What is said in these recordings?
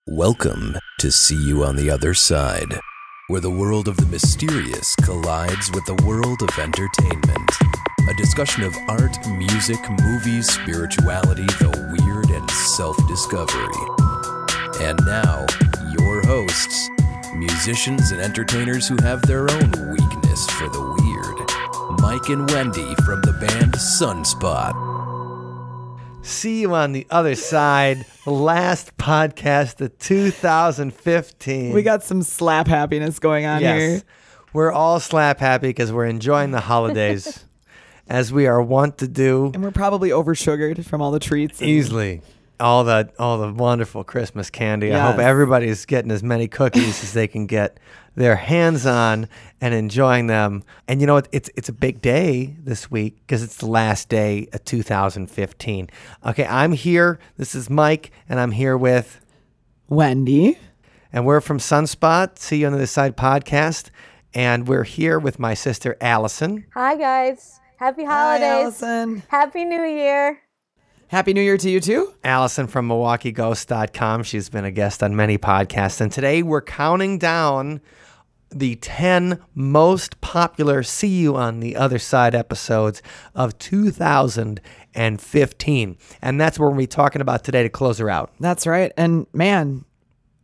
Welcome to See You on the Other Side, where the world of the mysterious collides with the world of entertainment. A discussion of art, music, movies, spirituality, the weird, and self-discovery. And now, your hosts, musicians and entertainers who have their own weakness for the weird, Mike and Wendy from the band Sunspot. See You on the Other Side, the last podcast of 2015. We got some slap happiness going on here. We're all slap happy because we're enjoying the holidays, as we are wont to do. And we're probably over sugared from all the treats. Easily. All the wonderful Christmas candy. Yes. I hope everybody's getting as many cookies as they can get their hands on and enjoying them. And you know what? It's a big day this week because it's the last day of 2015. Okay, I'm here. This is Mike, and I'm here with Wendy. And we're from Sunspot, See You on the Other Side podcast. And we're here with my sister, Allison. Hi, guys. Happy holidays. Hi, Allison. Happy New Year. Happy New Year to you, too. Allison from MilwaukeeGhost.com. She's been a guest on many podcasts. And today we're counting down the 10 most popular See You on the Other Side episodes of 2015. And that's what we're going to be talking about today to close her out. That's right. And man,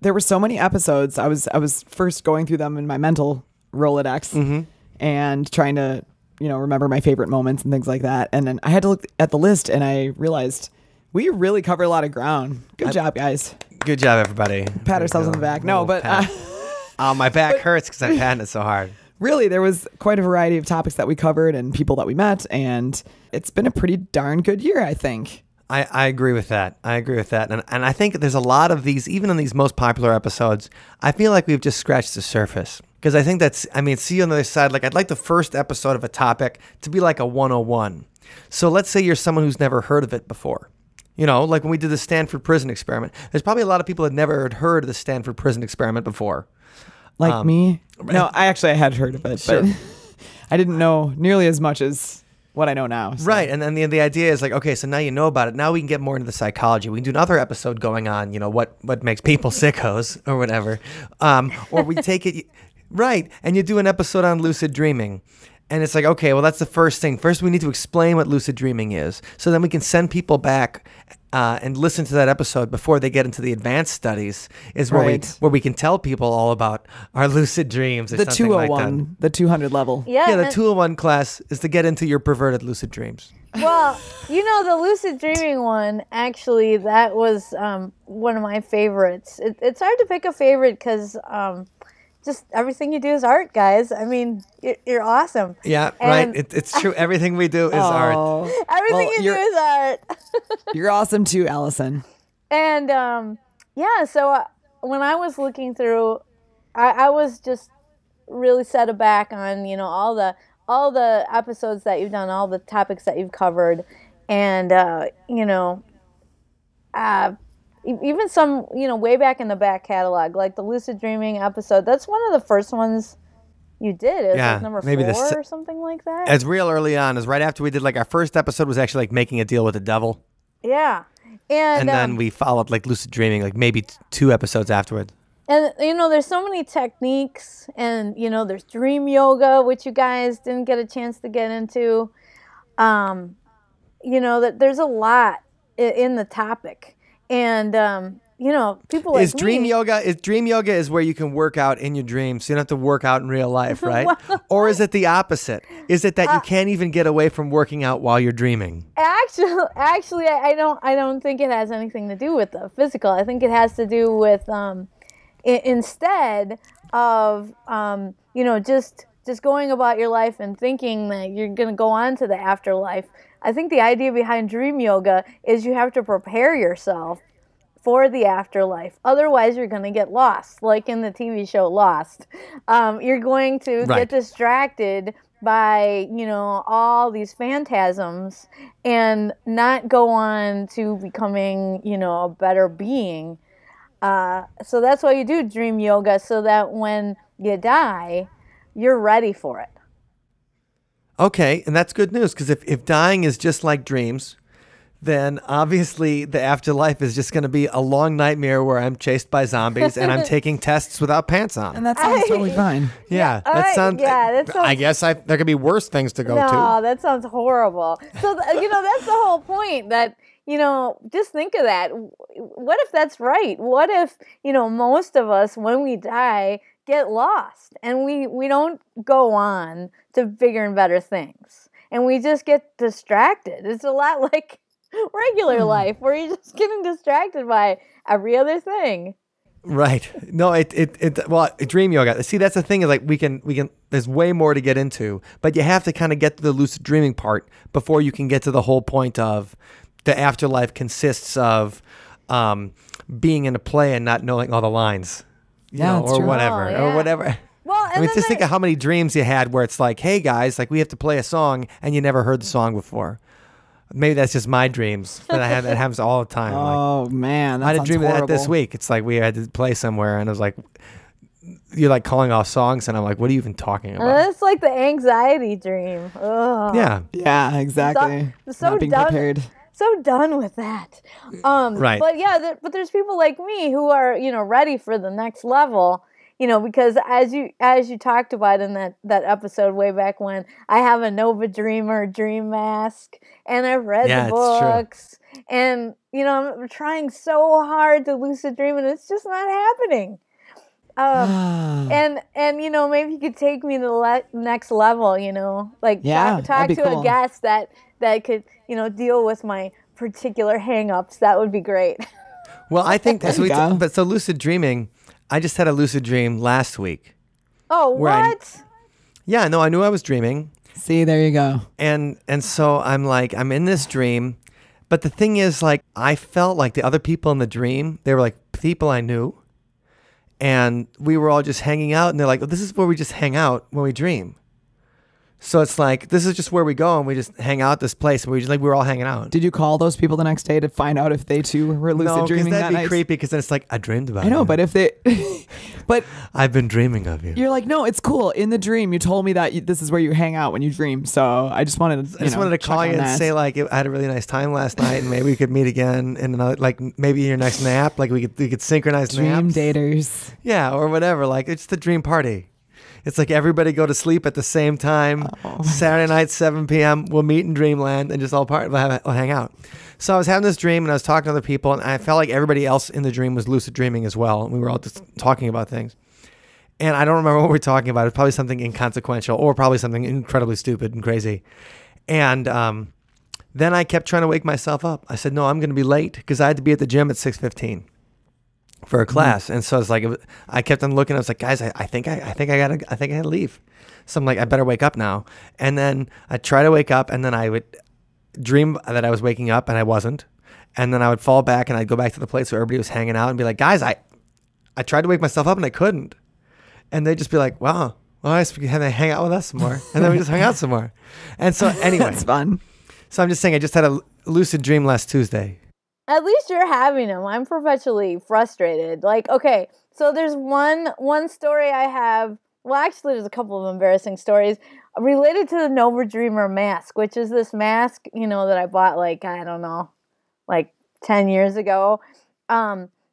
there were so many episodes. I was first going through them in my mental Rolodex and trying to remember my favorite moments and things like that. And then I had to look at the list and I realized we really cover a lot of ground. Good job, guys. Good job, everybody. Pat ourselves on the back. No, but my back hurts because I'm patting it so hard. Really, there was quite a variety of topics that we covered and people that we met. And it's been a pretty darn good year, I think. I agree with that. And I think there's a lot of these, even in these most popular episodes, I feel like we've just scratched the surface. Because I think See You on the Other Side, like I'd like the first episode of a topic to be like a 101. So let's say you're someone who's never heard of it before. You know, like when we did the Stanford Prison Experiment. There's probably a lot of people that never heard of the Stanford Prison Experiment before. Like me? No, I had heard of it, Sure. but I didn't know nearly as much as what I know now. So. Right, and then the idea is like, okay, so now you know about it. Now we can get more into the psychology. We can do another episode going on, what makes people sickos or whatever. Or we take it, right, and you do an episode on lucid dreaming. And it's like, okay, well, that's the first thing. First, we need to explain what lucid dreaming is. So then we can send people back and listen to that episode before they get into the advanced studies is where we can tell people all about our lucid dreams or the something 201, like that. the 200 level. Yeah, the 201 class is to get into your perverted lucid dreams. Well, the lucid dreaming one, actually, that was one of my favorites. It's hard to pick a favorite because just everything you do is art, guys. I mean, you're awesome. Yeah, And- right. It's true. Everything we do is art. Everything you do is art. You're awesome too, Allison. And so when I was looking through, I was just really set aback on all the episodes that you've done, all the topics that you've covered, and even some way back in the back catalog, like the lucid dreaming episode. That's one of the first ones you did. It was like number 4 or something like that. It's real early on. Is right after we did our first episode was actually like making a deal with the devil. Yeah. And then we followed like lucid dreaming, like maybe 2 episodes afterwards. And, there's so many techniques, and, there's dream yoga, which you guys didn't get a chance to get into. That there's a lot in the topic. And, people like Dream yoga is where you can work out in your dreams. So you don't have to work out in real life, right? Or is it the opposite? Is it that you can't even get away from working out while you're dreaming? Actually, I don't think it has anything to do with the physical. I think it has to do with, instead of just going about your life and thinking that you're going to go on to the afterlife. I think the idea behind dream yoga is you have to prepare yourself for the afterlife. Otherwise, you're going to get lost, like in the TV show Lost. You're going to get distracted by, all these phantasms and not go on to becoming, a better being. So that's why you do dream yoga, so that when you die, you're ready for it. Okay, and that's good news, because if dying is just like dreams, then obviously the afterlife is just going to be a long nightmare where I'm chased by zombies and I'm taking tests without pants on. And that sounds totally fine. Yeah, that sounds. I guess there could be worse things to go to. No, that sounds horrible. So that's the whole point. That just think of that. What if that's right? What if most of us, when we die, get lost and we don't go on to bigger and better things, and we just get distracted? It's a lot like regular life, where you're just getting distracted by every other thing. Right. No, dream yoga. See, that's the thing, is like we can there's way more to get into, but you have to kind of get to the lucid dreaming part before you can get to the whole point of the afterlife consists of being in a play and not knowing all the lines. Or true. whatever. Oh, yeah. Or whatever. Well, I mean, just think of how many dreams you had where it's like, hey guys, like we have to play a song and you never heard the song before. Maybe that's just my dreams, but that happens all the time. Oh man, I had a dream horrible. of that this week. It's like we had to play somewhere, and I was like, "You're like calling off songs," and I'm like, "What are you even talking about?" It's like the anxiety dream. Ugh. Yeah, exactly. So Not being done, prepared. So done with that. Right. But but there's people like me who are ready for the next level. Because as you talked about in that episode way back when, I have a Nova Dreamer dream mask, and I've read the books, and I'm trying so hard to lucid dream, and it's just not happening. And maybe you could take me to the next level. Talk to cool. a guest that could deal with my particular hang-ups. That would be great. Well, I think so lucid dreaming. I just had a lucid dream last week. Oh, what? I knew I was dreaming. See, there you go. And so I'm like, I'm in this dream. But the thing is, like, I felt like the other people in the dream, they were like people I knew. And we were all just hanging out. And they're like, this is where we just hang out when we dream. So it's like, this is just where we go, and we just hang out at this place. And we were all hanging out. Did you call those people the next day to find out if they too were lucid dreaming that night? No, because that'd be creepy, because then it's like, I dreamed about it. I know, but if they... but I've been dreaming of you. You're like, no, it's cool. In the dream, you told me that this is where you hang out when you dream. So I just wanted to call you and say, like, I had a really nice time last night, and maybe we could meet again in another, like, maybe your next nap. Like, we could synchronize dream naps. daters. Yeah, or whatever. Like, it's the dream party. It's like everybody go to sleep at the same time. Saturday night, 7 p.m. We'll meet in Dreamland and just all we'll hang out. So I was having this dream, and I was talking to other people, and I felt like everybody else in the dream was lucid dreaming as well. And we were all just talking about things. And I don't remember what we were talking about. It was probably something inconsequential, or probably something incredibly stupid and crazy. And then I kept trying to wake myself up. I said, no, I'm going to be late, because I had to be at the gym at 6:15. For a class. And so I was like, I kept on looking. I was like, guys, I think I gotta leave. So I'm like, I better wake up now. And then I try to wake up, and then I would dream that I was waking up, and I wasn't. And then I would fall back, and I'd go back to the place where everybody was hanging out and be like, guys, I tried to wake myself up and I couldn't. And they'd just be like, wow, well, I guess we can hang out with us some more. And then we just hung out some more. And so anyway. That's fun. So I'm just saying, I just had a lucid dream last Tuesday. At least you're having them. I'm perpetually frustrated. Like, okay, so there's one story I have. Well, actually, there's a couple of embarrassing stories related to the Nova Dreamer mask, which is this mask, that I bought, like, I don't know, like 10 years ago,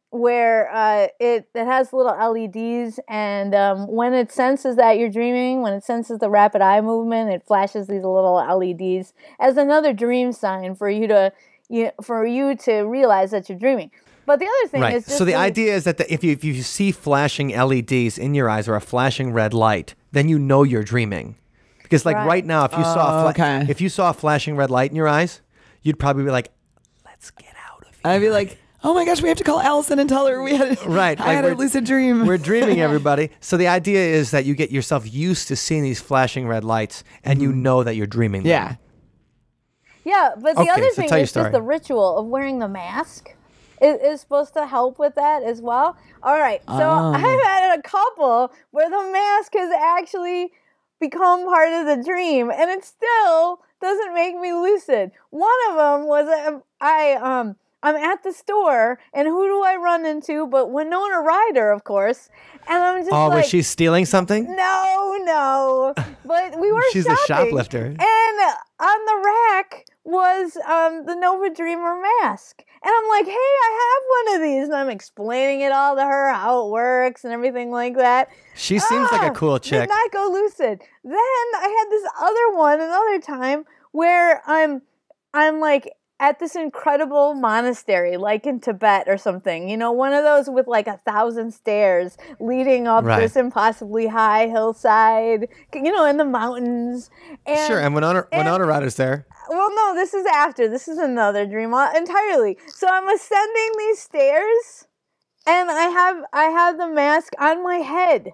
where it has little LEDs, and when it senses that you're dreaming, when it senses the rapid eye movement, it flashes these little LEDs as another dream sign for you to realize that you're dreaming. But the other thing is just... So the idea is that if you see flashing LEDs in your eyes or a flashing red light, then you know you're dreaming. Because right now, if you saw a flashing red light in your eyes, you'd probably be like, let's get out of here. I'd be like, oh my gosh, we have to call Allison and tell her we had I had a lucid dream. We're dreaming, everybody. So the idea is that you get yourself used to seeing these flashing red lights, and you know that you're dreaming them. Yeah. Yeah, but the other thing is just the ritual of wearing the mask is supposed to help with that as well. All right, so I've had a couple where the mask has actually become part of the dream, and it still doesn't make me lucid. One of them was I'm at the store, and who do I run into but Winona Ryder, of course. And I'm just like... was she stealing something? No. But we were She's shopping. a shoplifter. And on the rack was the Nova Dreamer mask. And I'm like, hey, I have one of these. And I'm explaining it all to her, how it works and everything like that. She seems like a cool chick. Did not go lucid. Then I had this other one another time where I'm like at this incredible monastery, like in Tibet or something. You know, one of those with like 1,000 stairs leading up this impossibly high hillside, you know, in the mountains. And, sure, and Winona Ryder's there. Well, no, this is after. This is another dream entirely. So I'm ascending these stairs, and I have the mask on my head.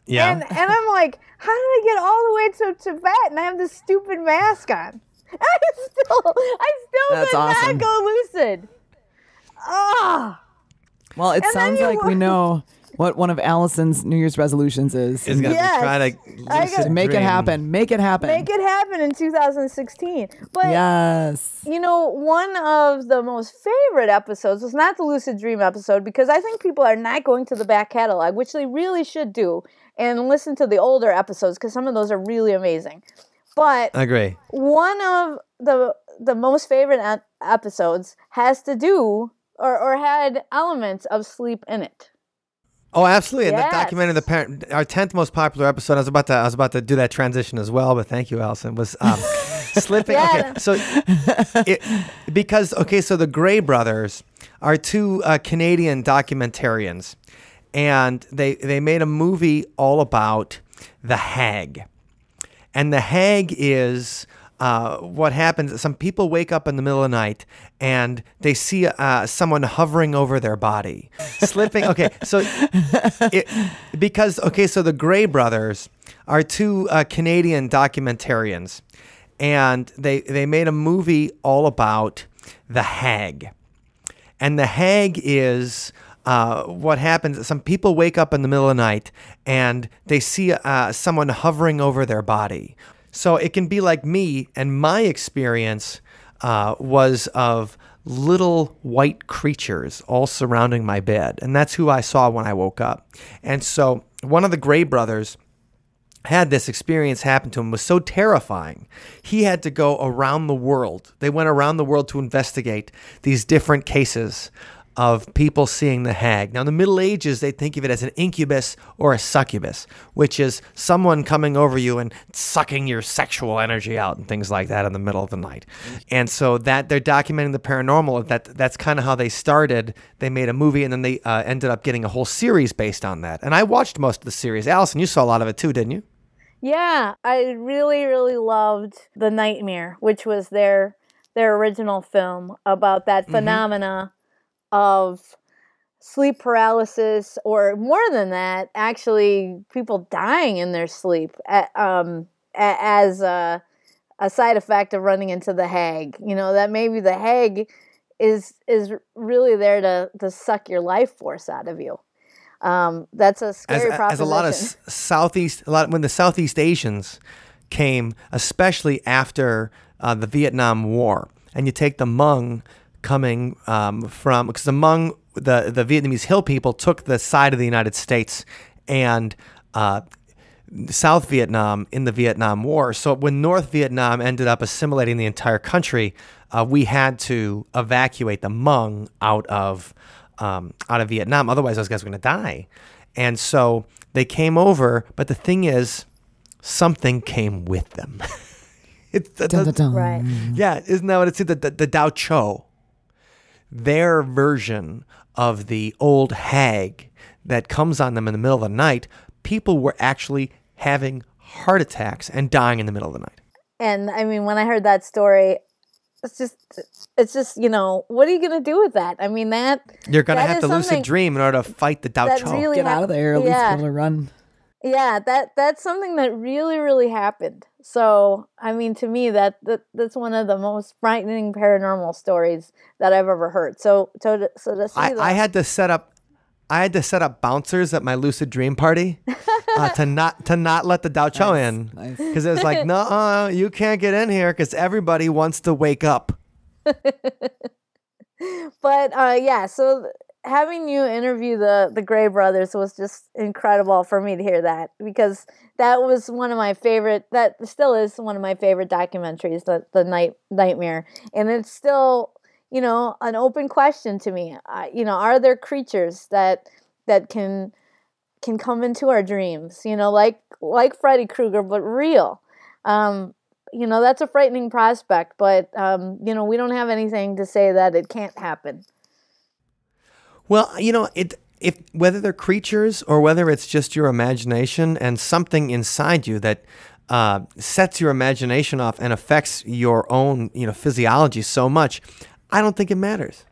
Yeah. And I'm like, how did I get all the way to Tibet and I have this stupid mask on? I still That's did awesome. not go lucid. Ah. Well, it And sounds then you like we wa- know what one of Allison's New Year's resolutions is. Is going to Yes. be trying to I lucid got- Make it dream. happen. Make it happen. Make it happen in 2016. But Yes. you know, one of the most favorite episodes was not the Lucid Dream episode, because I think people are not going to the back catalog, which they really should do, and listen to the older episodes, because some of those are really amazing. But I agree. one of the most favorite episodes has to do or had elements of sleep in it. Oh, absolutely. And that Yes. documented our 10th most popular episode. I was about to do that transition as well, but thank you, Allison. Was slipping. Yeah. Okay, so so the Gray brothers are two Canadian documentarians, and they made a movie all about the hag. And the hag is what happens. Some people wake up in the middle of the night and they see someone hovering over their body, slipping. Okay, so so the Gray brothers are two Canadian documentarians, and they made a movie all about the hag. And the hag is what happens. Some people wake up in the middle of the night and they see someone hovering over their body. So it can be like me, and my experience was of little white creatures all surrounding my bed. And that's who I saw when I woke up. And so one of the Gray brothers had this experience happen to him. It was so terrifying. He had to go around the world. They went around the world to investigate these different cases of people seeing the hag. Now, in the Middle Ages, they think of it as an incubus or a succubus, which is someone coming over you and sucking your sexual energy out and things like that in the middle of the night. And so that they're documenting the paranormal. That's kind of how they started. They made a movie, and then they ended up getting a whole series based on that. And I watched most of the series. Allison, you saw a lot of it too, didn't you? Yeah, I really, really loved The Nightmare, which was their original film about that phenomena of sleep paralysis, or more than that, actually people dying in their sleep as a side effect of running into the hag. You know, that maybe the hag is really there to suck your life force out of you. That's a scary proposition. As a lot of when the Southeast Asians came, especially after the Vietnam War, and you take the Hmong coming from, because the Hmong, the Vietnamese hill people took the side of the United States and South Vietnam in the Vietnam War. So when North Vietnam ended up assimilating the entire country, we had to evacuate the Hmong out of Vietnam. Otherwise, those guys were going to die. And so they came over, but the thing is, something came with them. Right. Yeah, isn't that what it's? The Dao Cho, their version of the old hag that comes on them in the middle of the night. People were actually having heart attacks and dying in the middle of the night. And I mean, when I heard that story, it's just, you know, what are you going to do with that? I mean, you're going to that have is to lucid something dream in order to fight the Dao that Cho. really get out of there. At least be able to run. Yeah, that's something that really, really happened. So, I mean, to me, that's one of the most frightening paranormal stories that I've ever heard. So to see that, I had to set up bouncers at my lucid dream party to not let the Dao Cho in, Nice. because it was like, no, you can't get in here because everybody wants to wake up. But yeah, so having you interview the Gray brothers was just incredible for me to hear that, because that was one of my favorite. That still is one of my favorite documentaries, the Nightmare, and it's still, an open question to me. Are there creatures that can come into our dreams? Like Freddy Krueger, but real. That's a frightening prospect, but we don't have anything to say that it can't happen. Well, if whether they're creatures or whether it's just your imagination and something inside you that sets your imagination off and affects your own, physiology so much, I don't think it matters.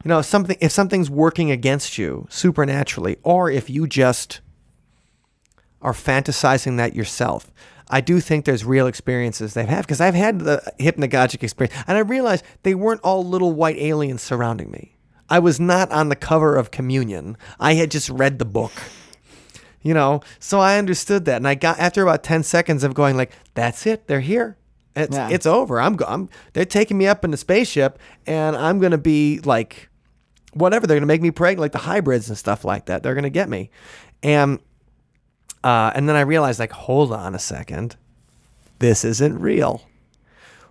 If something's working against you supernaturally, or if you just are fantasizing that yourself, I do think there's real experiences they've had, because I've had the hypnagogic experience, and I realized they weren't all little white aliens surrounding me. I was not on the cover of Communion. I had just read the book, so I understood that. And I got, after about 10 seconds of going like, that's it, they're here. It's over. They're taking me up in the spaceship, and I'm going to be like, whatever. They're going to make me pregnant, like the hybrids and stuff like that. They're going to get me. And then I realized, like, hold on a second. This isn't real.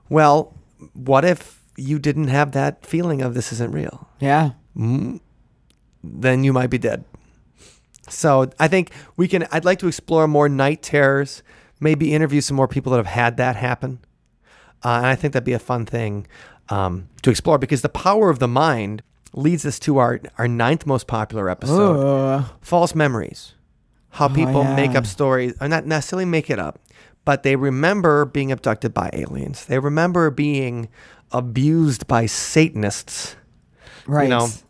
Well, what if you didn't have that feeling of this isn't real? Yeah. Then you might be dead. So I think I'd like to explore more night terrors, maybe interview some more people that have had that happen. And I think that'd be a fun thing to explore, because the power of the mind leads us to our ninth most popular episode, false memories. How people make up stories, or not necessarily make it up, but they remember being abducted by aliens. They remember being abused by Satanists, right?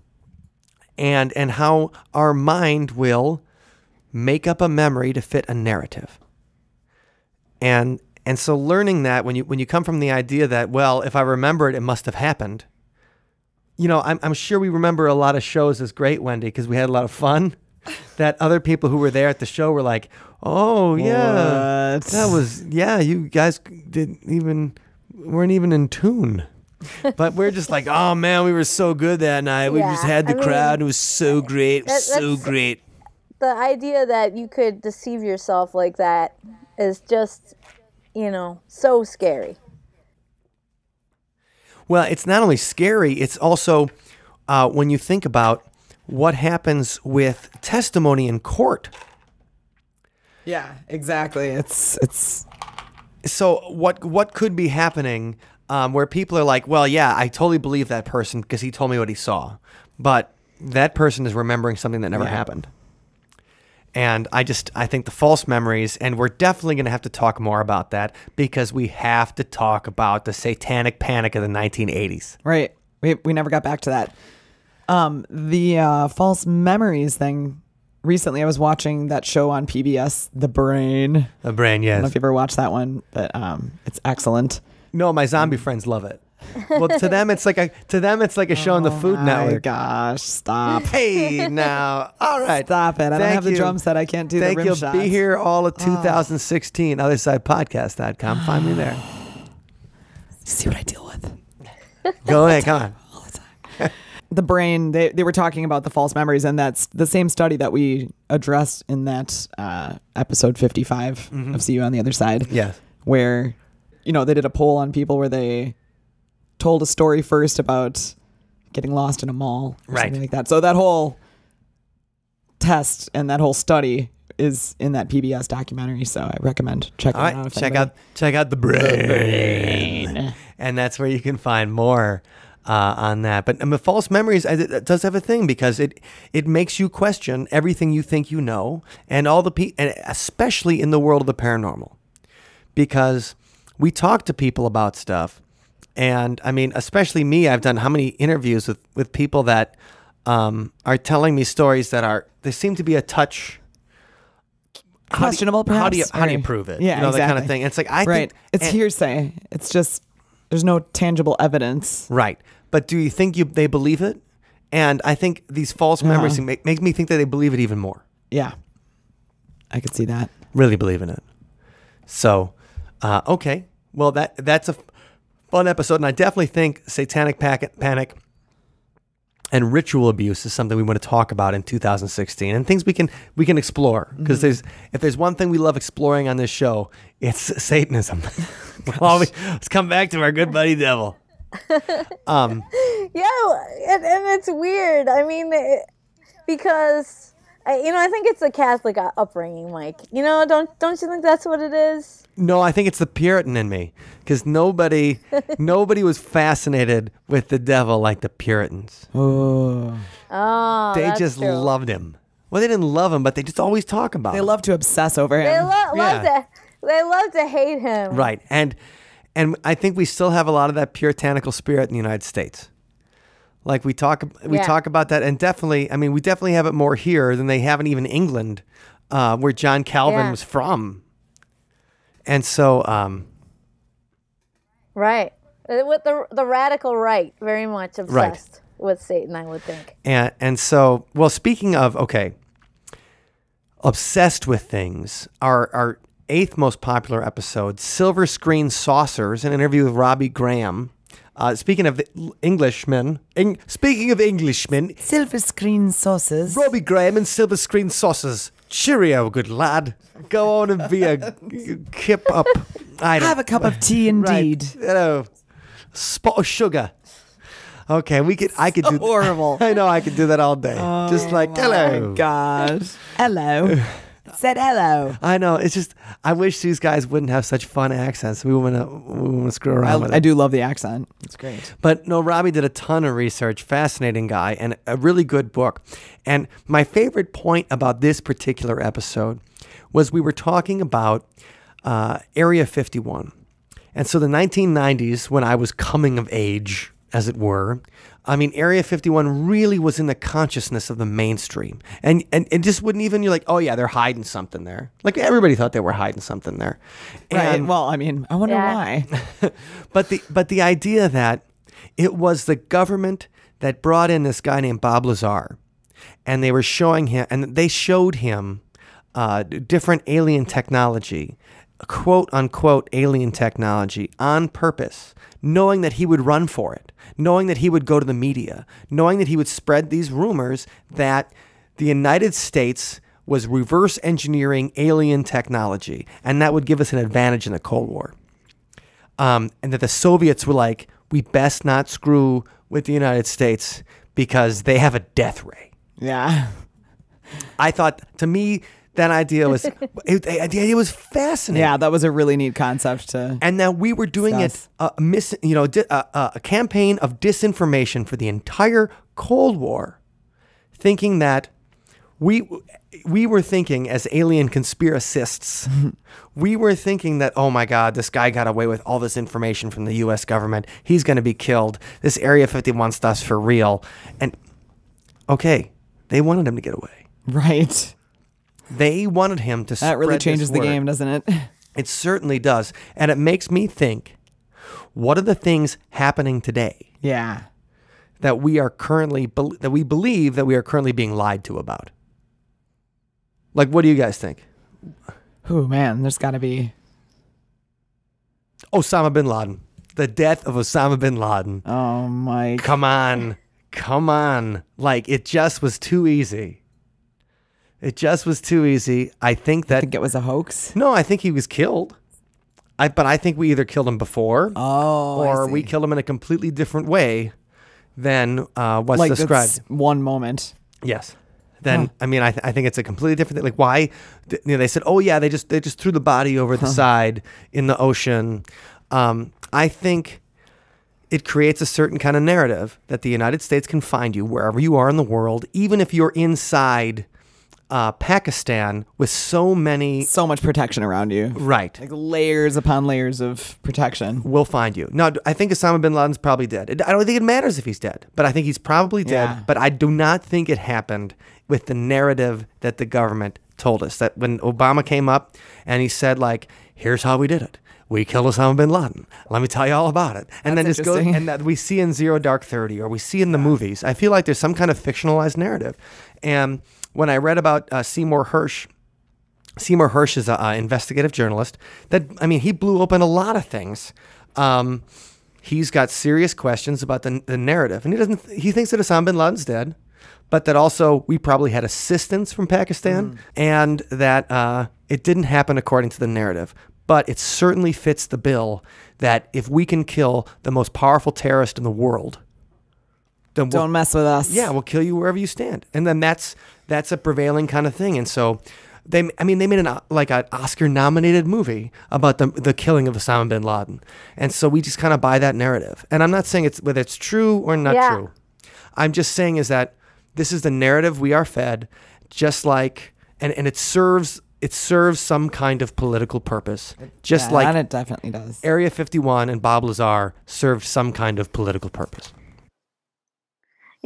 And how our mind will make up a memory to fit a narrative. And so learning that when you come from the idea that, well, if I remember it, it must have happened. I'm sure we remember a lot of shows as great, Wendy, because we had a lot of fun. That other people who were there at the show were like, oh yeah, that was, you guys weren't even in tune. But we're just like, oh man, we were so good that night. We just had the crowd. It was so great. So great. The idea that you could deceive yourself like that is just, so scary. Well, it's not only scary, it's also when you think about what happens with testimony in court. Yeah, exactly. It's so what could be happening where people are like, well, yeah, I totally believe that person because he told me what he saw, but that person is remembering something that never happened. And I think the false memories, and we're definitely going to have to talk more about that, because we have to talk about the satanic panic of the 1980s. Right. We never got back to that. The false memories thing. Recently, I was watching that show on PBS, The Brain. The Brain, yes. I don't know if you've ever watched that one, but it's excellent. No, my zombie friends love it. Well, to them it's like a show on the Food Network. Oh my gosh, stop. Hey, now. All right. Stop it. I don't have the drum set. I can't do the rim shots. Thank you. Be here all of 2016. OtherSidePodcast.com. Find me there. See what I deal with. Go ahead. Come on. All the time. The Brain, they were talking about the false memories, and that's the same study that we addressed in that episode 55 of See You on the Other Side. Yes. Where, they did a poll on people where they told a story first about getting lost in a mall or something like that. So that whole test and that whole study is in that PBS documentary. So I recommend checking it out. Check out The Brain. And that's where you can find more on that. But false memories, it does have a thing, because it makes you question everything you think you know, and and especially in the world of the paranormal, because we talk to people about stuff. And I mean, especially me, I've done how many interviews with people that are telling me stories that they seem to be a touch questionable, perhaps. How do you prove it? Yeah, exactly. That kind of thing. And it's like, I think it's hearsay. It's just, there's no tangible evidence. Right. But do you think they believe it? And I think these false memories make me think that they believe it even more. Yeah. I could see that. Really believe in it. So, okay. Well, that's a fun episode, and I definitely think Satanic Panic and ritual abuse is something we want to talk about in 2016, and things we can explore, because if there's one thing we love exploring on this show, it's Satanism. Let's come back to our good buddy devil. And it's weird. I mean, because I think it's the Catholic upbringing, Mike. Don't you think that's what it is? No, I think it's the Puritan in me, because nobody was fascinated with the devil like the Puritans. Oh, They that's just true. loved him. Well, they didn't love him, but they just always talk about they him. love to obsess over him. They love to hate him. Right, and I think we still have a lot of that puritanical spirit in the United States. Like we talk about that, and definitely, I mean, we definitely have it more here than they have in even England, where John Calvin was from. And so, right, with the radical right, very much obsessed with Satan, I would think. And so, well, speaking of obsessed with things, our 8th most popular episode, Silver Screen Saucers, an interview with Robbie Graham. Speaking of Englishmen, Silver screen sauces. Robbie Graham and Silver Screen Saucers. Cheerio, good lad. Go on and be a kip up. Have a cup of tea, indeed. Right. Hello. Spot of sugar. Okay, I could do horrible. I know I could do that all day. Just like hello. My God. Hello. Said hello. I know. It's just I wish these guys wouldn't have such fun accents. We want to screw around with it. I do love the accent. It's great. But no, Robbie did a ton of research. Fascinating guy, and a really good book. And my favorite point about this particular episode was we were talking about Area 51. And so the 1990s, when I was coming of age, as it were, I mean, Area 51 really was in the consciousness of the mainstream. And it just wouldn't even, you're like, oh yeah, they're hiding something there. Like everybody thought they were hiding something there. Right. And, Well, I mean, I wonder why. but the idea that it was the government that brought in this guy named Bob Lazar, and they were showing him, and they showed him different alien technology, quote unquote alien technology, on purpose, knowing that he would run for it, knowing that he would go to the media, knowing that he would spread these rumors that the United States was reverse engineering alien technology, and that would give us an advantage in the Cold War. And that the Soviets were like, we best not screw with the United States because they have a death ray. Yeah. I thought, to me, that idea was the idea was fascinating. Yeah, that was a really neat concept to. And now we were doing a campaign of disinformation for the entire Cold War, thinking that we were thinking as alien conspiracists, we were thinking that, oh my God, this guy got away with all this information from the U.S. government. He's going to be killed. This Area 51 stuff's for real. And okay, they wanted him to get away. Right. They wanted him to spread That really changes this the word. game, doesn't it? It certainly does. And it makes me think, what are the things happening today Yeah. that we are currently, that we believe that we are currently being lied to about? Like, what do you guys think? Oh, man, there's got to be. Osama bin Laden. The death of Osama bin Laden. Oh, my. Come on. Come on. Like, it just was too easy. It just was too easy. I think that... I think it was a hoax. No, I think he was killed. But I think we either killed him before or we killed him in a completely different way than what's like described. That's one moment. Yes. Then, I mean, I think it's a completely different thing. Like, why? They said, oh, yeah, they just threw the body over the side in the ocean. I think it creates a certain kind of narrative that the United States can find you wherever you are in the world, even if you're inside Pakistan with so much protection around you. Right. Like layers upon layers of protection. We'll find you. Now, I think Osama bin Laden's probably dead. I don't think it matters if he's dead, but I think he's probably dead. Yeah. But I do not think it happened with the narrative that the government told us. That when Obama came up and he said, like, here's how we did it. We killed Osama bin Laden. Let me tell you all about it. And That's then just go, interesting. and that we see in Zero Dark 30 or we see in the movies. I feel like there's some kind of fictionalized narrative. And when I read about Seymour Hersh is an investigative journalist. He blew open a lot of things. he's got serious questions about the narrative. And he thinks that Osama bin Laden's dead, but that also we probably had assistance from Pakistan and that it didn't happen according to the narrative. But it certainly fits the bill that if we can kill the most powerful terrorist in the world, then Don't mess with us. yeah, we'll kill you wherever you stand. And then that's a prevailing kind of thing. And so they made an Oscar-nominated movie about the killing of Osama bin Laden. And so we just kind of buy that narrative. And I'm not saying whether it's true or not true. I'm just saying is that this is the narrative we are fed, just like, and it serves some kind of political purpose. Just like it definitely does. Area 51 and Bob Lazar served some kind of political purpose.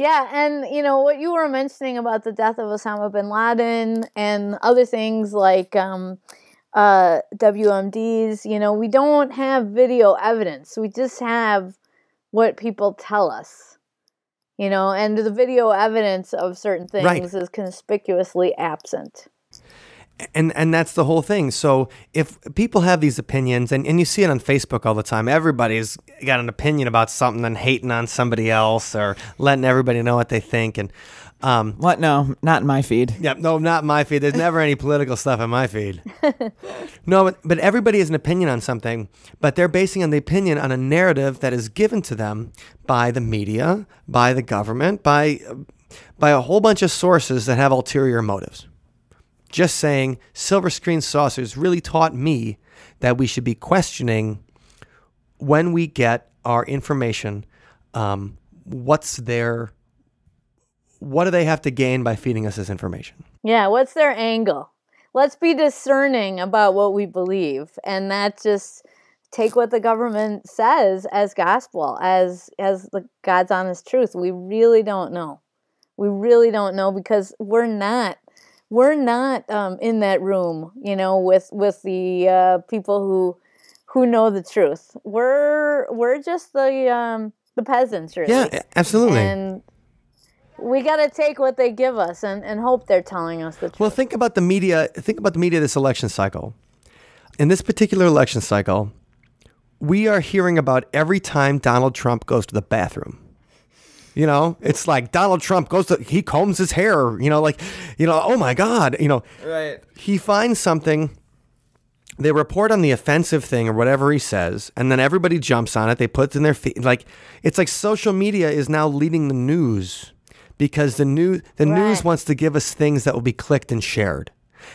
Yeah, and what you were mentioning about the death of Osama bin Laden and other things like WMDs, we don't have video evidence. We just have what people tell us, and the video evidence of certain things is conspicuously absent. And that's the whole thing. So if people have these opinions, and you see it on Facebook all the time, everybody's got an opinion about something and hating on somebody else or letting everybody know what they think. And what? No, not in my feed. Yeah, no, not in my feed. There's never any political stuff in my feed. No, but everybody has an opinion on something, but they're basing on the opinion on a narrative that is given to them by the media, by the government, by a whole bunch of sources that have ulterior motives. Just saying, silver screen saucers really taught me that we should be questioning when we get our information. What do they have to gain by feeding us this information? Yeah, what's their angle? Let's be discerning about what we believe, and not just take what the government says as gospel, as the God's honest truth. We really don't know. We really don't know because we're not in that room, with the people who know the truth. We're just the peasants, really. Yeah, absolutely. And we got to take what they give us and hope they're telling us the truth. Well, think about the media. Think about the media this election cycle. In this particular election cycle, we are hearing about every time Donald Trump goes to the bathroom. It's like Donald Trump he combs his hair, oh my God, Right. He finds something, they report on the offensive thing or whatever he says, and then everybody jumps on it. They put it in their feed. It's like social media is now leading the news because the news wants to give us things that will be clicked and shared.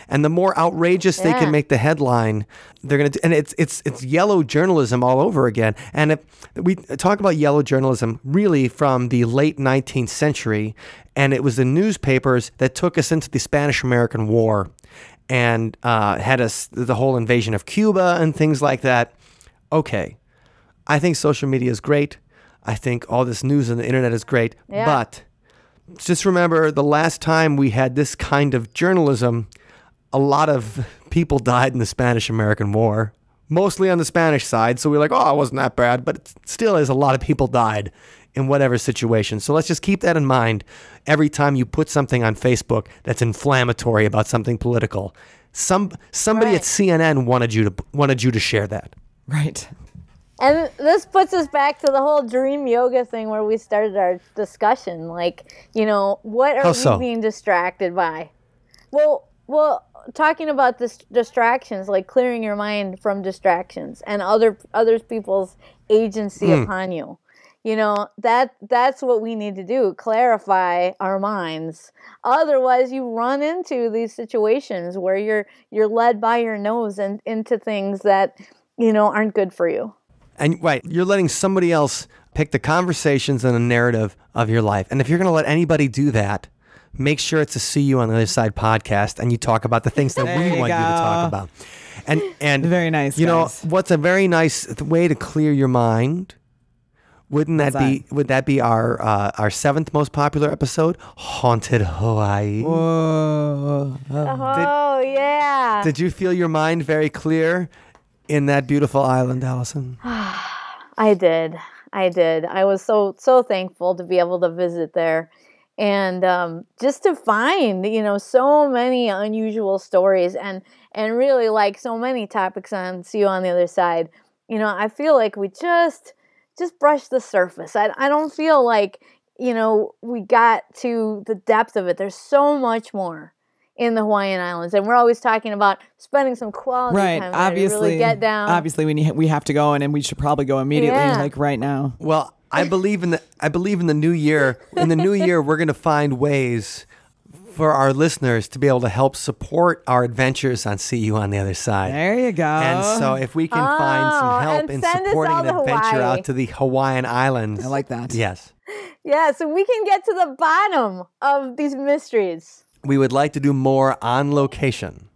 And the more outrageous they can make the headline, they're going to do. And it's yellow journalism all over again. And if we talk about yellow journalism really from the late 19th century, and it was the newspapers that took us into the Spanish-American War and had us the whole invasion of Cuba and things like that. Okay, I think social media is great. I think all this news on the internet is great. Yeah. But just remember the last time we had this kind of journalism, a lot of people died in the Spanish-American War, mostly on the Spanish side. So we're like, oh, it wasn't that bad. But it still is, a lot of people died in whatever situation. So let's just keep that in mind every time you put something on Facebook that's inflammatory about something political. Somebody at CNN wanted you to share that. Right. And this puts us back to the whole dream yoga thing where we started our discussion. What are we being distracted by? Well, talking about this distractions, like clearing your mind from distractions and other people's agency upon you. That's what we need to do, clarify our minds. Otherwise, you run into these situations where you're led by your nose and into things that, aren't good for you. And you're letting somebody else pick the conversations and the narrative of your life. And if you're going to let anybody do that, make sure it's a See You on the Other Side podcast, and you talk about the things that we want you to talk about. And very nice. What's a very nice way to clear your mind? Would that be our seventh most popular episode? Haunted Hawaii. Whoa. Yeah. Did you feel your mind very clear in that beautiful island, Allison? I did. I was so thankful to be able to visit there. And just to find, so many unusual stories and really like so many topics on See You on the Other Side, I feel like we just just brush the surface. I don't feel like, we got to the depth of it. There's so much more in the Hawaiian Islands, and we're always talking about spending some quality time there to really get down. Obviously, we have to go, and we should probably go immediately, like right now. Well, I believe in the new year. In the new year, we're going to find ways for our listeners to be able to help support our adventures on See You on the Other Side. There you go. And so if we can find some help in supporting an adventure out to the Hawaiian Islands. I like that. Yes. Yeah, so we can get to the bottom of these mysteries. We would like to do more on location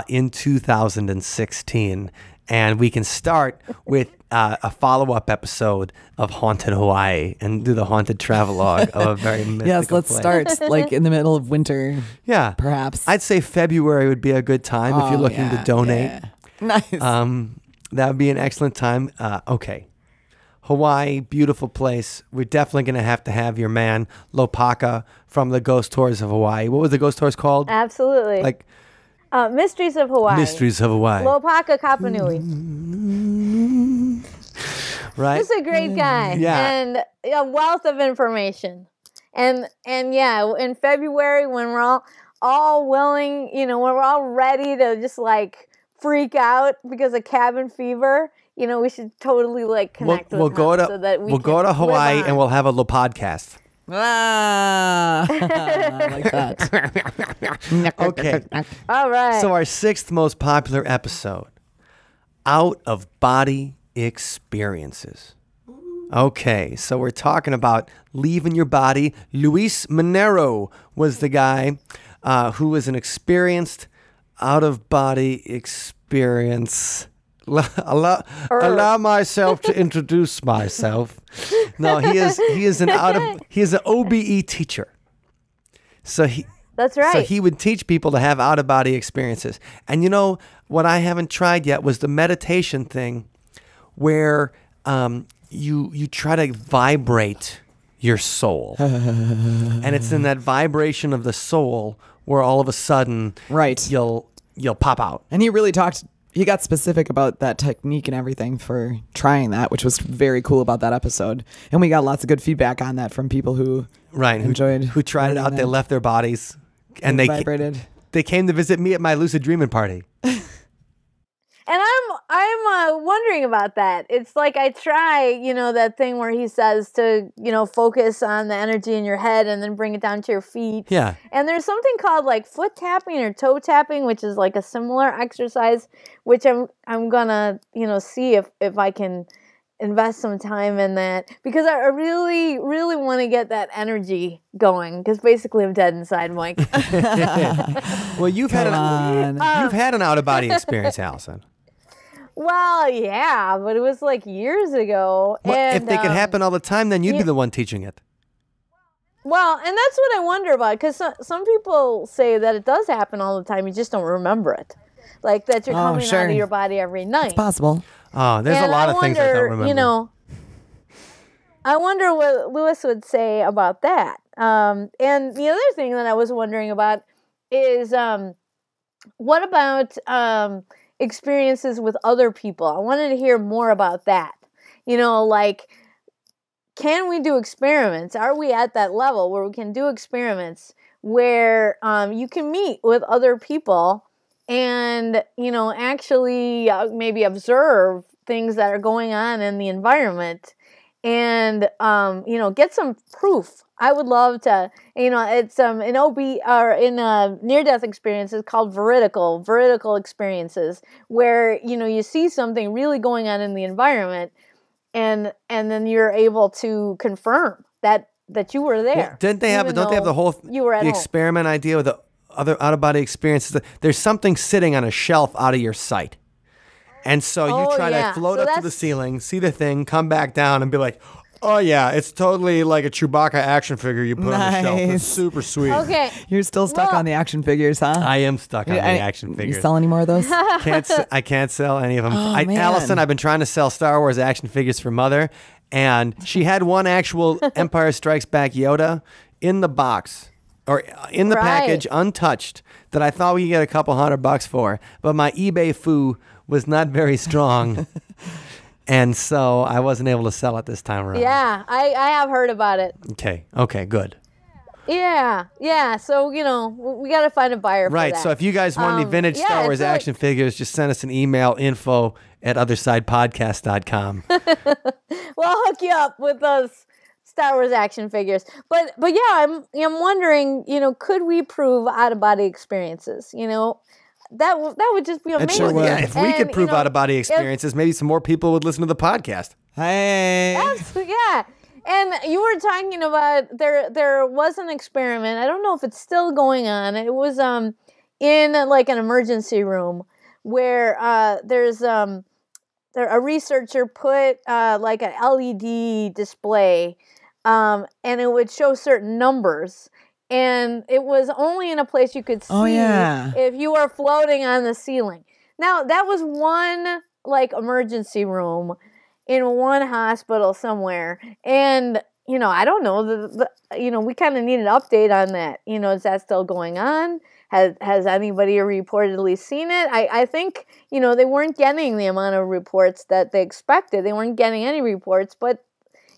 in 2016. And we can start with a follow-up episode of Haunted Hawaii and do the haunted travelogue of a very mystical Yes, let's place. start like in the middle of winter. Yeah. Perhaps. I'd say February would be a good time if you're looking to donate. Yeah. Nice. That would be an excellent time. Okay. Hawaii, beautiful place. We're definitely going to have your man, Lopaka, from the Ghost Tours of Hawaii. What was the Ghost Tours called? Absolutely. Like Mysteries of Hawaii. Mysteries of Hawaii. Lopaka Kapanui. Right? He's a great guy. Yeah. And a wealth of information. And yeah, in February when we're all willing, when we're all ready to just like freak out because of cabin fever, we should totally like connect with him so that we'll go to Hawaii and we'll have a podcast. I like that. Okay. All right. So our 6th most popular episode, Out of Body Experiences. Okay, so we're talking about leaving your body. Luis Monero was the guy who was an experienced out-of-body experience. Allow myself to introduce myself. No, he is an OBE teacher. So That's right. So he would teach people to have out-of-body experiences. And what I haven't tried yet was the meditation thing where you try to vibrate your soul. And it's in that vibration of the soul where all of a sudden you'll pop out. And he got specific about that technique and everything for trying that, which was very cool about that episode. And we got lots of good feedback on that from people who enjoyed who tried it out. They left their bodies and they vibrated. They came to visit me at my lucid dreaming party. And I'm wondering about that. It's like I try, that thing where he says to, focus on the energy in your head and then bring it down to your feet. Yeah. And there's something called like foot tapping or toe tapping, which is like a similar exercise, which I'm gonna, see if I can invest some time in that, because I really, really want to get that energy going, because basically I'm dead inside, Mike. Well, you've had an out-of-body experience, Allison. Well, yeah, but it was like years ago. Well, and if they could happen all the time, then you'd be the one teaching it. Well, and that's what I wonder about, because some people say that it does happen all the time. You just don't remember it. Like that you're coming out of your body every night. It's possible. Oh, there's a lot of things I don't remember. I wonder what Lewis would say about that. And the other thing that I was wondering about is what about experiences with other people? I wanted to hear more about that. Like, can we do experiments? Are we at that level where we can do experiments where you can meet with other people and, actually maybe observe things that are going on in the environment and, get some proof. I would love to, it's in OB or in near-death experiences called veridical experiences where, you see something really going on in the environment and then you're able to confirm that you were there. Well, don't they have the whole experiment idea with the other out-of-body experiences? There's something sitting on a shelf out of your sight. And so you try to float up to the ceiling, see the thing, come back down and be like, oh yeah, it's totally like a Chewbacca action figure you put on the shelf. It's super sweet. Okay. You're still stuck on the action figures, huh? I am stuck on the action figures. You sell any more of those? I can't sell any of them. Man. Allison, I've been trying to sell Star Wars action figures for Mother, and she had one actual Empire Strikes Back Yoda in the box or in the package untouched that I thought we could get a couple $100 for, but my eBay foo was not very strong. And so I wasn't able to sell it this time around. Yeah, I have heard about it. Okay, good. Yeah. So, we got to find a buyer for Right, that. so if you guys want any vintage Star Wars action figures, just send us an email, info@othersidepodcast.com. Well, I'll hook you up with those Star Wars action figures. But yeah, I'm wondering, could we prove out-of-body experiences? That would just be amazing. sure would. Yeah, if we could prove out-of-body if- experiences, maybe some more people would listen to the podcast. Hey. Absolutely, yeah. And you were talking about there was an experiment. I don't know if it's still going on. It was in like an emergency room where there's a researcher put like an LED display and it would show certain numbers. And it was only in a place you could see if you were floating on the ceiling. Now, that was one like emergency room in one hospital somewhere. And, I don't know, we kind of need an update on that. Is that still going on? Has anybody reportedly seen it? I think, they weren't getting the amount of reports that they expected. They weren't getting any reports. But,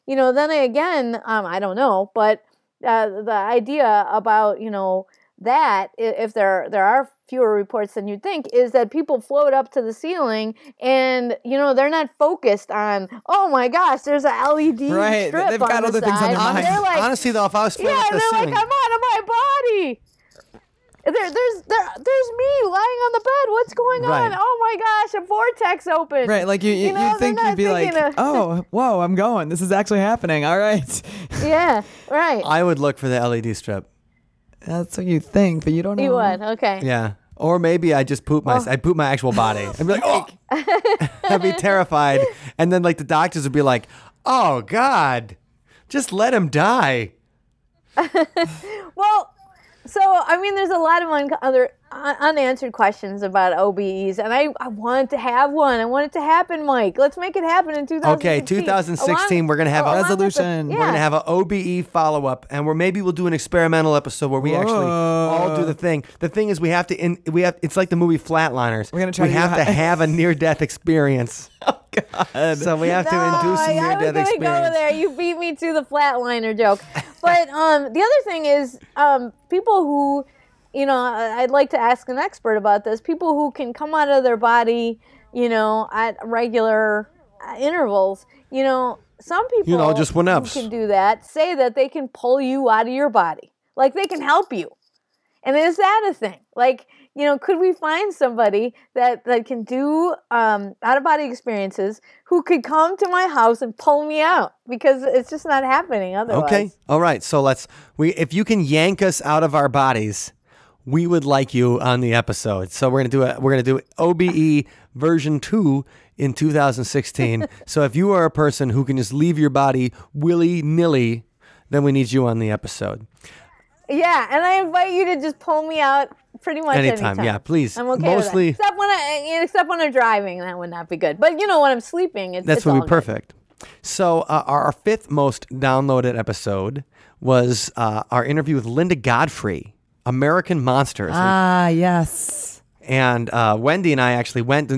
then again, I don't know. But the idea about, that if there are fewer reports than you'd think is that people float up to the ceiling and they're not focused on, oh my gosh, there's a LED Right, strip they've on got the other things on side. their mind. They're like, Honestly, though, if I was floating up the they're ceiling, like, I'm out of my body. There's me lying on the bed. What's going Right. on? Oh my gosh, a vortex opened. Right, like you'd they're think not you'd be like, thinking of- oh, whoa, I'm going. This is actually happening. All right. Yeah, right. I would look for the LED strip. That's what you think, but you don't know. You would, okay. Yeah. Or maybe I just poop I'd poop my actual body. I'd be like, oh, I'd be terrified. And then like the doctors would be like, oh God, just let him die. Well, so there's a lot of other unanswered questions about OBEs, and I want to have one. I want it to happen, Mike. Let's make it happen in 2016. Okay, 2016, we're going to have a resolution. We're gonna have an OBE follow-up, and maybe we'll do an experimental episode where we actually all do the thing. The thing is, we have to. It's like the movie Flatliners. We're gonna try. We have to have a near-death experience. Oh God! So we have to induce a near-death I was experience. going to go there. You beat me to the flatliner joke. But the other thing is, people who, I'd like to ask an expert about this. People who can come out of their body, at regular intervals. Some people just whenevs. who can do that say that they can pull you out of your body, like they can help you. And is that a thing? Like, could we find somebody that can do out-of-body experiences who could come to my house and pull me out? Because it's just not happening otherwise. Okay. All right. So if you can yank us out of our bodies, we would like you on the episode. So we're gonna do OBE version 2 in 2016. So if you are a person who can just leave your body willy-nilly, then we need you on the episode. Yeah, and I invite you to just pull me out pretty much anytime. Yeah, please. I'm okay Mostly, with that. Except when I'm driving, that would not be good. But when I'm sleeping, that's all would be good. perfect. So our fifth most downloaded episode was our interview with Linda Godfrey, American Monsters. Ah, yes. And Wendy and I actually went.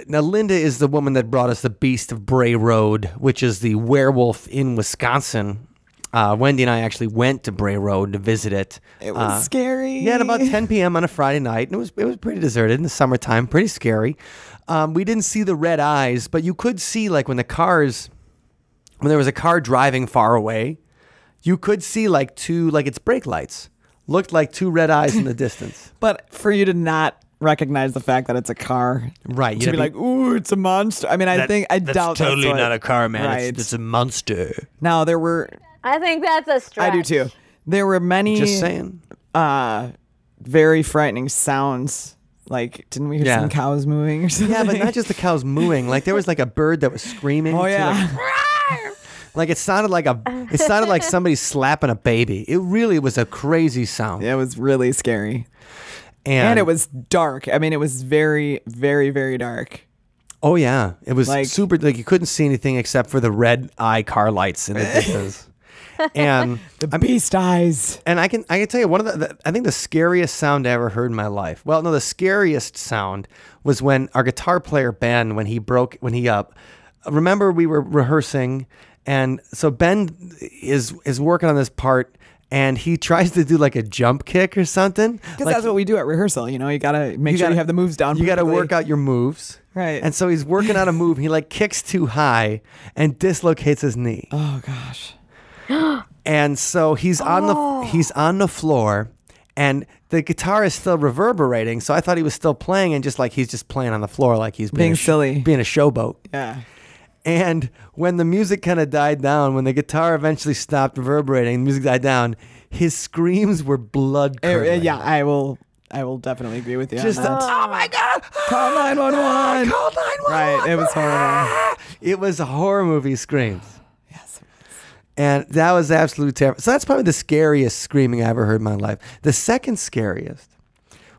Now, Linda is the woman that brought us The Beast of Bray Road, which is the werewolf in Wisconsin. Wendy and I actually went to Bray Road to visit it. It was scary. Yeah, at about 10 p.m. on a Friday night. And it was pretty deserted in the summertime, pretty scary. We didn't see the red eyes, but you could see, like, when there was a car driving far away, you could see, like, its brake lights. Looked like two red eyes in the distance. But for you to not recognize the fact that it's a car. Right. To be like, ooh, it's a monster. I mean, I doubt totally that's not a car, man. Right. It's a monster. Now, there were... I think that's a stretch. I do too. There were many Just saying. very frightening sounds. Like, didn't we hear some cows mooing or something? Yeah, but not just the cows mooing. Like, there was like a bird that was screaming. Oh, yeah. Like it sounded like somebody slapping a baby. It really was a crazy sound. It was really scary. And it was dark. I mean, it was very, very, very dark. Oh yeah, it was like, super. Like you couldn't see anything except for the red eye car lights in the distance. And the beast eyes. And I can tell you one of I think the scariest sound I ever heard in my life. Well, no, the scariest sound was when our guitar player Ben, when he remember we were rehearsing, and so Ben is working on this part, and he tries to do like a jump kick or something. Because that's what we do at rehearsal. You gotta make sure you have the moves down. You gotta perfectly. work out your moves. Right. And so he's working out a move. He like kicks too high and dislocates his knee. Oh gosh. And so he's on the floor, and the guitar is still reverberating. So I thought he was still playing, and he's just playing on the floor like he's Being silly, being a showboat. Yeah. And when the music kind of died down, when the guitar eventually stopped reverberating, the music died down, his screams were blood curdling. Yeah, I will definitely agree with you. Just on that. oh my God! Call 911. Call 911. Right, it was horrible. It was a horror movie screams. Yes. And that was absolutely terrible. So that's probably the scariest screaming I ever heard in my life. The second scariest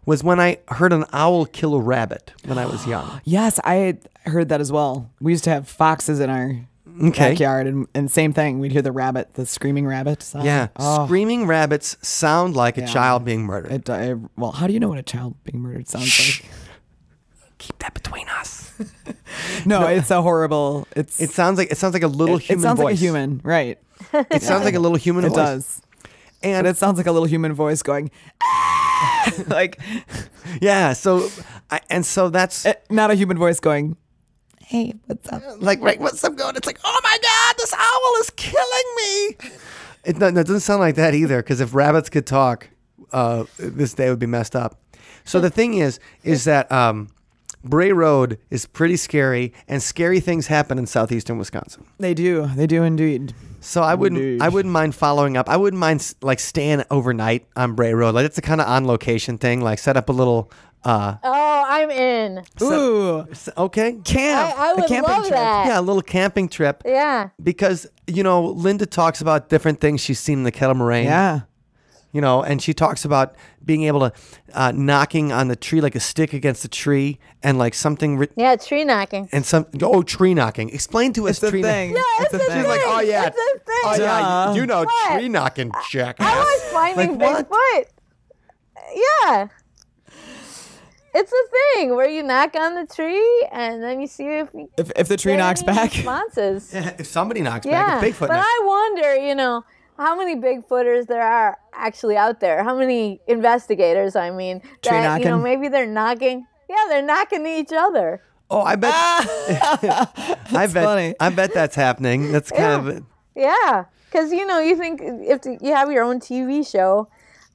was when I heard an owl kill a rabbit when I was young. Yes, I had heard that as well. We used to have foxes in our backyard, and same thing. We'd hear the screaming rabbit sound. Yeah, Oh. screaming rabbits sound like a child being murdered. Well, how do you know what a child being murdered sounds like? Keep that between us. No, it's a horrible. It sounds like a little human It sounds voice. like a human, right? It sounds like a little human It voice. does. And But it sounds like a little human voice going, like, yeah, so that's not a human voice going, hey, what's up? like right, what's up going? It's like, oh my God, this owl is killing me. It doesn't sound like that either, because if rabbits could talk, this day would be messed up. So the thing is that Bray Road is pretty scary, and scary things happen in southeastern Wisconsin. They do indeed. So I wouldn't mind following up. I wouldn't mind like staying overnight on Bray Road. Like it's a kind of on location thing. Like set up a little. I'm in. Ooh, Okay. camp. I A would camping love trip. that. Yeah, a little camping trip. Yeah. Because Linda talks about different things she's seen in the kettle moraine. Yeah. And she talks about being able to knocking on the tree like a stick against the tree and like something. Yeah, tree knocking. And tree knocking. Explain to us It's a tree thing. knocking. Yeah, it's a thing. thing. She's like, oh yeah, It's a thing. oh yeah, you know What? tree knocking, jackass. I like finding Like, what? Bigfoot. Yeah. It's a thing where you knock on the tree and then you see If the tree get knocks any back. responses. If somebody knocks Yeah, back, if Bigfoot but knocks. I wonder, how many Bigfooters there are actually out there. How many investigators, I mean, Tree that, knocking. maybe they're knocking. Yeah, they're knocking each other. Oh, I bet. funny. I bet that's happening. That's kind of. Yeah, because, you think if you have your own TV show,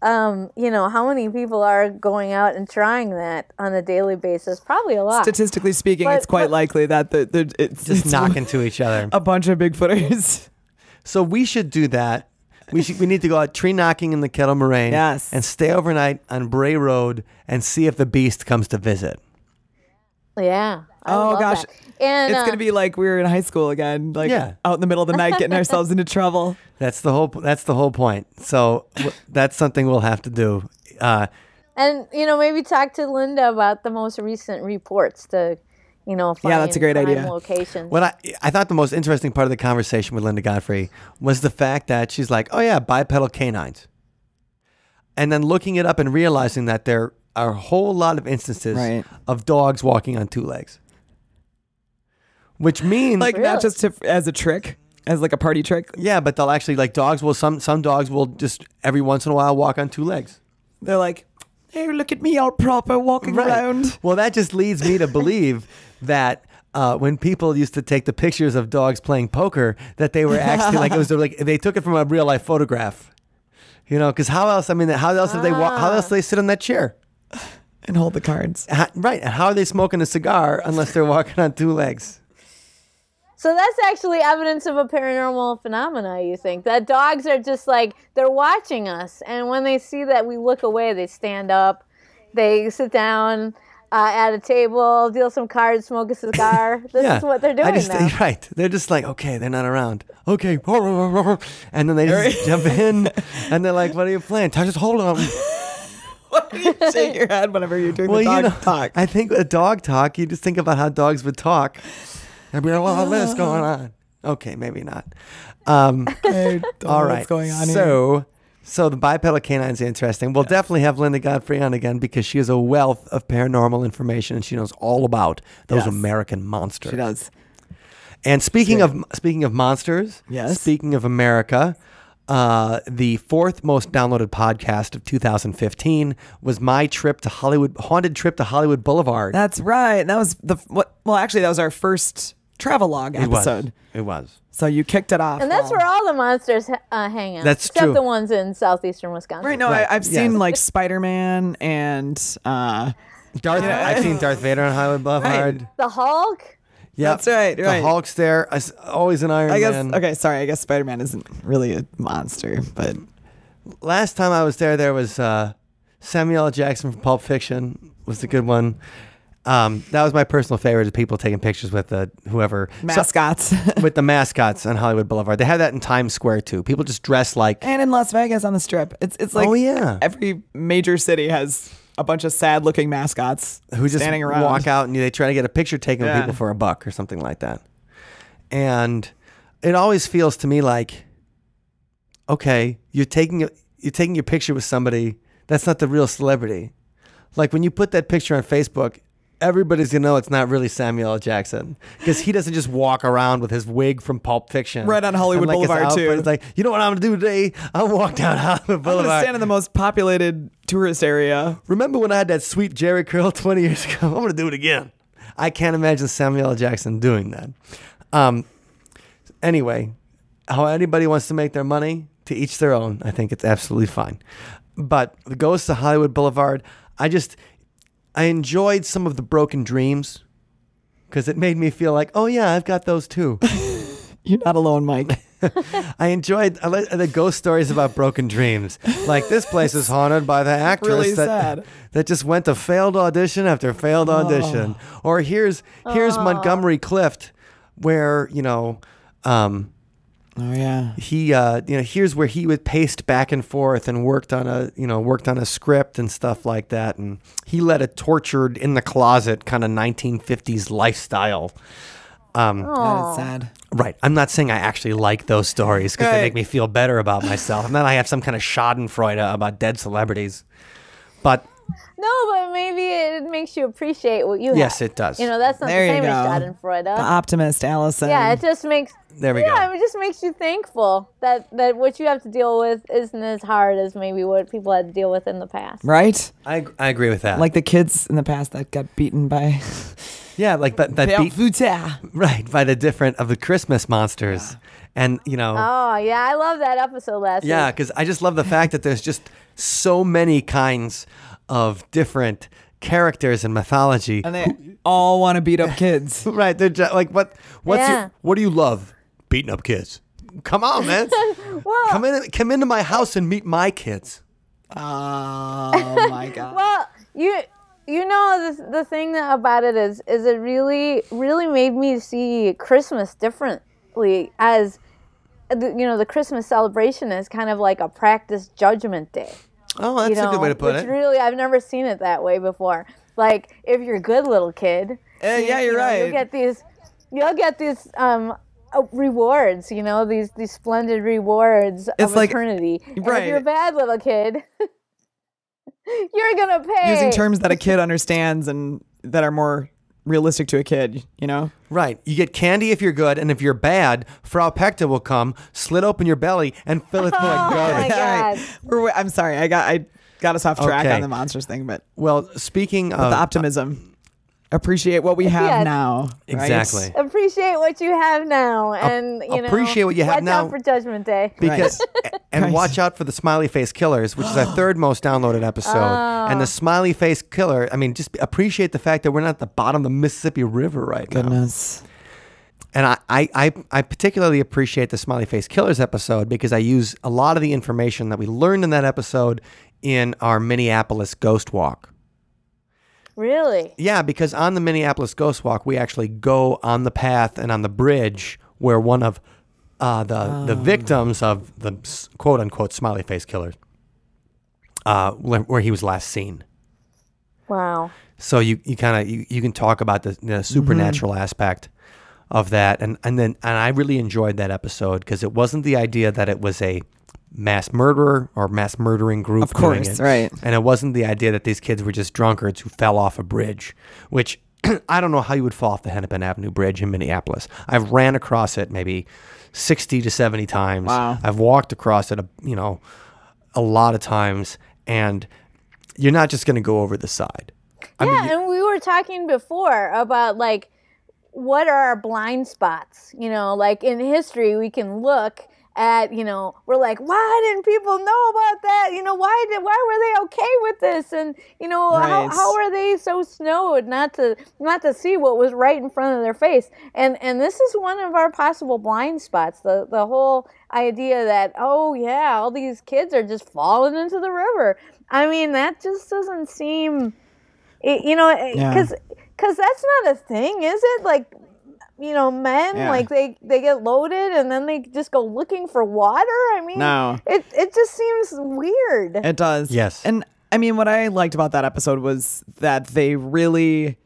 how many people are going out and trying that on a daily basis? Probably a lot. Statistically speaking, it's quite likely that it's Just knocking to each other. a bunch of Bigfooters. So we should do that. We need to go out tree knocking in the kettle moraine. Yes. And stay overnight on Bray Road and see if the beast comes to visit. Yeah. I Oh, love gosh. that. And It's gonna be like we were in high school again, like Yeah. out in the middle of the night getting ourselves into trouble. That's the whole point. So that's something we'll have to do. and maybe talk to Linda about the most recent reports to, find that's a great prime idea. locations. What I thought the most interesting part of the conversation with Linda Godfrey was the fact that she's like, oh yeah, bipedal canines. And then looking it up and realizing that there are a whole lot of instances Right. of dogs walking on two legs. Which means Like not just as a trick, as like a party trick. yeah, but they'll actually like dogs will some dogs will just every once in a while walk on two legs. They're like, hey, look at me all proper walking around. Well, that just leads me to believe that when people used to take the pictures of dogs playing poker, that they were actually like they took it from a real life photograph. Because how else? I mean, how else did they walk? How else do they sit on that chair? And hold the cards. Right. And how are they smoking a cigar unless they're walking on two legs? So that's actually evidence of a paranormal phenomena, you think? That dogs are just like, they're watching us. And when they see that we look away, they stand up, they sit down at a table, deal some cards, smoke a cigar. This is what they're doing now. Right. They're just like, okay, they're not around. Okay. And then they just jump in and they're like, what are you playing? Just hold on. Why do you shake your head whenever you're doing the dog talk? I think a dog talk, you just think about how dogs would talk. I'd be like, well, what's going on? Okay, maybe not. Hey, All right. What's going on here? So the bipedal canine is interesting. We'll definitely have Linda Godfrey on again because she has a wealth of paranormal information and she knows all about those Yes. American monsters. She does. And speaking of monsters, Yes. speaking of America, the fourth most downloaded podcast of 2015 was my haunted trip to Hollywood Boulevard. That's right. That was actually that was our first travelogue episode. It was. So you kicked it off. And that's where all the monsters hang out. That's except true. the ones in southeastern Wisconsin. Right. No, Right, I've seen yes. like Spider-Man and I've seen Darth Vader on Hollywood Boulevard. The Hulk. Yep. That's right, The right. Hulk's there. Always an Iron I guess Man. okay, sorry. I guess Spider-Man isn't really a monster, but Last time I was there was Samuel L. Jackson from Pulp Fiction was the good one. That was my personal favorite, is people taking pictures with whoever. mascots. With the mascots on Hollywood Boulevard. They have that in Times Square too. People just dress like. And in Las Vegas on the Strip. It's like Oh, yeah. every major city has a bunch of sad-looking mascots who just standing around. walk out and they try to get a picture taken with Yeah. people for $1 or something like that. And it always feels to me like, okay, you're taking your picture with somebody. That's not the real celebrity. Like when you put that picture on Facebook, everybody's gonna know it's not really Samuel L. Jackson, because he doesn't just walk around with his wig from Pulp Fiction Right on Hollywood and, his Boulevard, outfit. too. It's like, you know what I'm gonna do today? I'll walk down Hollywood I'm Boulevard. gonna stand in the most populated tourist area. Remember when I had that sweet Jerry curl 20 years ago? I'm going to do it again. I can't imagine Samuel L. Jackson doing that. Anyway, how anybody wants to make their money, to each their own. I think it's absolutely fine. But the Ghosts of Hollywood Boulevard, I enjoyed some of the broken dreams, because it made me feel like, oh yeah, I've got those too. You're not alone, Mike. I enjoyed the ghost stories about broken dreams. Like, this place is haunted by the actress Really sad. that just went to failed audition after failed audition. Or here's Montgomery Clift, where Oh yeah. he here's where he would paced back and forth and worked on a script and stuff like that, and he led a tortured in the closet kind of 1950s lifestyle. That is sad. Right. I'm not saying I actually like those stories because they Right. make me feel better about myself. And then I have some kind of schadenfreude about dead celebrities. But No, but maybe it makes you appreciate what you have. yes, it does. That's not There the you same as go. Schadenfreude. The optimist, Allison. Yeah, it just makes. There we go. Yeah, it just makes you thankful that what you have to deal with isn't as hard as maybe what people had to deal with in the past. Right? I agree with that. Like the kids in the past that got beaten by yeah, like that beat right by the Christmas monsters. And Oh yeah, I love that episode last yeah, week. because I just love the fact that there's just so many kinds of different characters in mythology. and they all want to beat up kids. Right, they're just like, what Yeah. do you love? Beating up kids. Come on, man. Well, Come into my house and meet my kids. Oh my god. well, the thing about it is it really made me see Christmas differently, as the Christmas celebration is kind of like a practice judgment day. Oh, that's a good way to put which it. Really, I've never seen it that way before. Like, if you're a good little kid, Yeah, you're right. You'll get these rewards. These splendid rewards It's of like- eternity. And right. if you're a bad little kid, you're gonna pay. Using terms that a kid understands and that are more realistic to a kid, Right. You get candy if you're good, and if you're bad, Frau Pecta will come, slit open your belly, and fill it full of Oh my garbage. God. I'm sorry. I got us off track Okay. on the monsters thing, but Well, speaking of the optimism. Appreciate what we have Yes. now. right? exactly. Appreciate what you have now, and appreciate what you have watch now. out for Judgment Day. Because and Right. watch out for the Smiley Face Killers, which is our third most downloaded episode. And the Smiley Face Killer, I mean, just appreciate the fact that we're not at the bottom of the Mississippi River right now. Goodness. And I particularly appreciate the Smiley Face Killers episode because I use a lot of the information that we learned in that episode in our Minneapolis Ghost Walk. Really? Yeah, because on the Minneapolis Ghost Walk, we actually go on the path and on the bridge where one of the victims of the quote unquote Smiley Face Killers, where he was last seen. Wow. So you can talk about the supernatural aspect of that, and I really enjoyed that episode because it wasn't the idea that it was a mass murderer or mass murdering group. Of course, doing it. right. And it wasn't the idea that these kids were just drunkards who fell off a bridge, which I don't know how you would fall off the Hennepin Avenue Bridge in Minneapolis. I've ran across it maybe 60 to 70 times. Wow. I've walked across it, a lot of times, and you're not just going to go over the side. And we were talking before about like, what are our blind spots? Like in history, we can look at, we're like, why didn't people know about that? Why were they okay with this? And, Right. how are they so snowed not to see what was right in front of their face? And this is one of our possible blind spots, the whole idea that, oh yeah, all these kids are just falling into the river. I mean, that just doesn't seem, because that's not a thing, is it? Like, men, like they get loaded and then they just go looking for water. I mean, No. it just seems weird. It does. Yes. And I mean, what I liked about that episode was that they really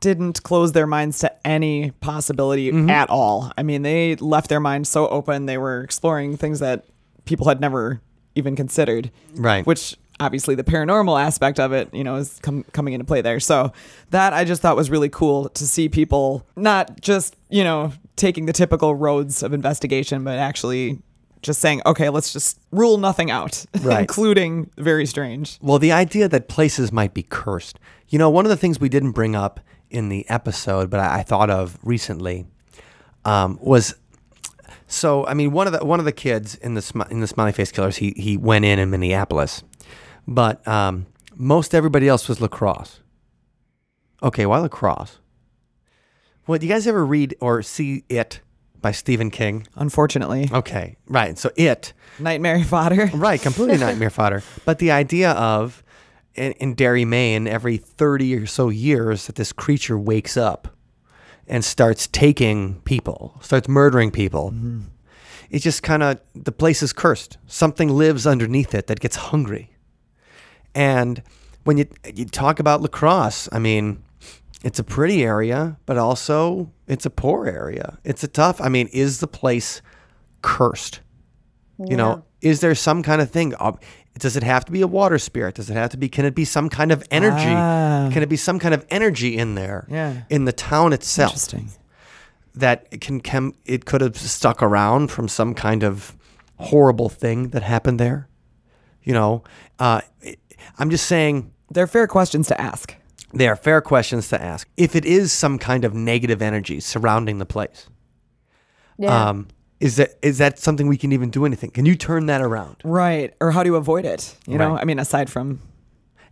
didn't close their minds to any possibility at all. I mean, they left their minds so open. They were exploring things that people had never even considered. Right. Which obviously the paranormal aspect of it, is coming into play there. So that I just thought was really cool to see people not just, taking the typical roads of investigation, but actually just saying, okay, let's just rule nothing out, Right. including very strange. Well, the idea that places might be cursed. One of the things we didn't bring up in the episode, but I thought of recently, was, so I mean, one of the kids in the Smiley Face Killers, he went in Minneapolis, but most everybody else was La Crosse. Okay, why La Crosse? Well, do you guys ever read or see It by Stephen King? Unfortunately. Okay, right. So It. Nightmare fodder. Right, completely nightmare fodder. But the idea of, in Derry, Maine, every 30 or so years that this creature wakes up and starts taking people, starts murdering people. Mm-hmm. It's just kind of, the place is cursed. Something lives underneath it that gets hungry. And when you talk about La Crosse, I mean, it's a pretty area, but also it's a poor area. It's a tough, I mean, is the place cursed? Yeah. Is there some kind of thing? Does it have to be a water spirit? Does it have to be, can it be some kind of energy? Can it be some kind of energy in there? Yeah. In the town itself? Interesting. That it could have stuck around from some kind of horrible thing that happened there. I'm just saying. They're fair questions to ask. They are fair questions to ask. If it is some kind of negative energy surrounding the place, is that something we can even do anything? Can you turn that around? Right. Or how do you avoid it? Right. I mean, aside from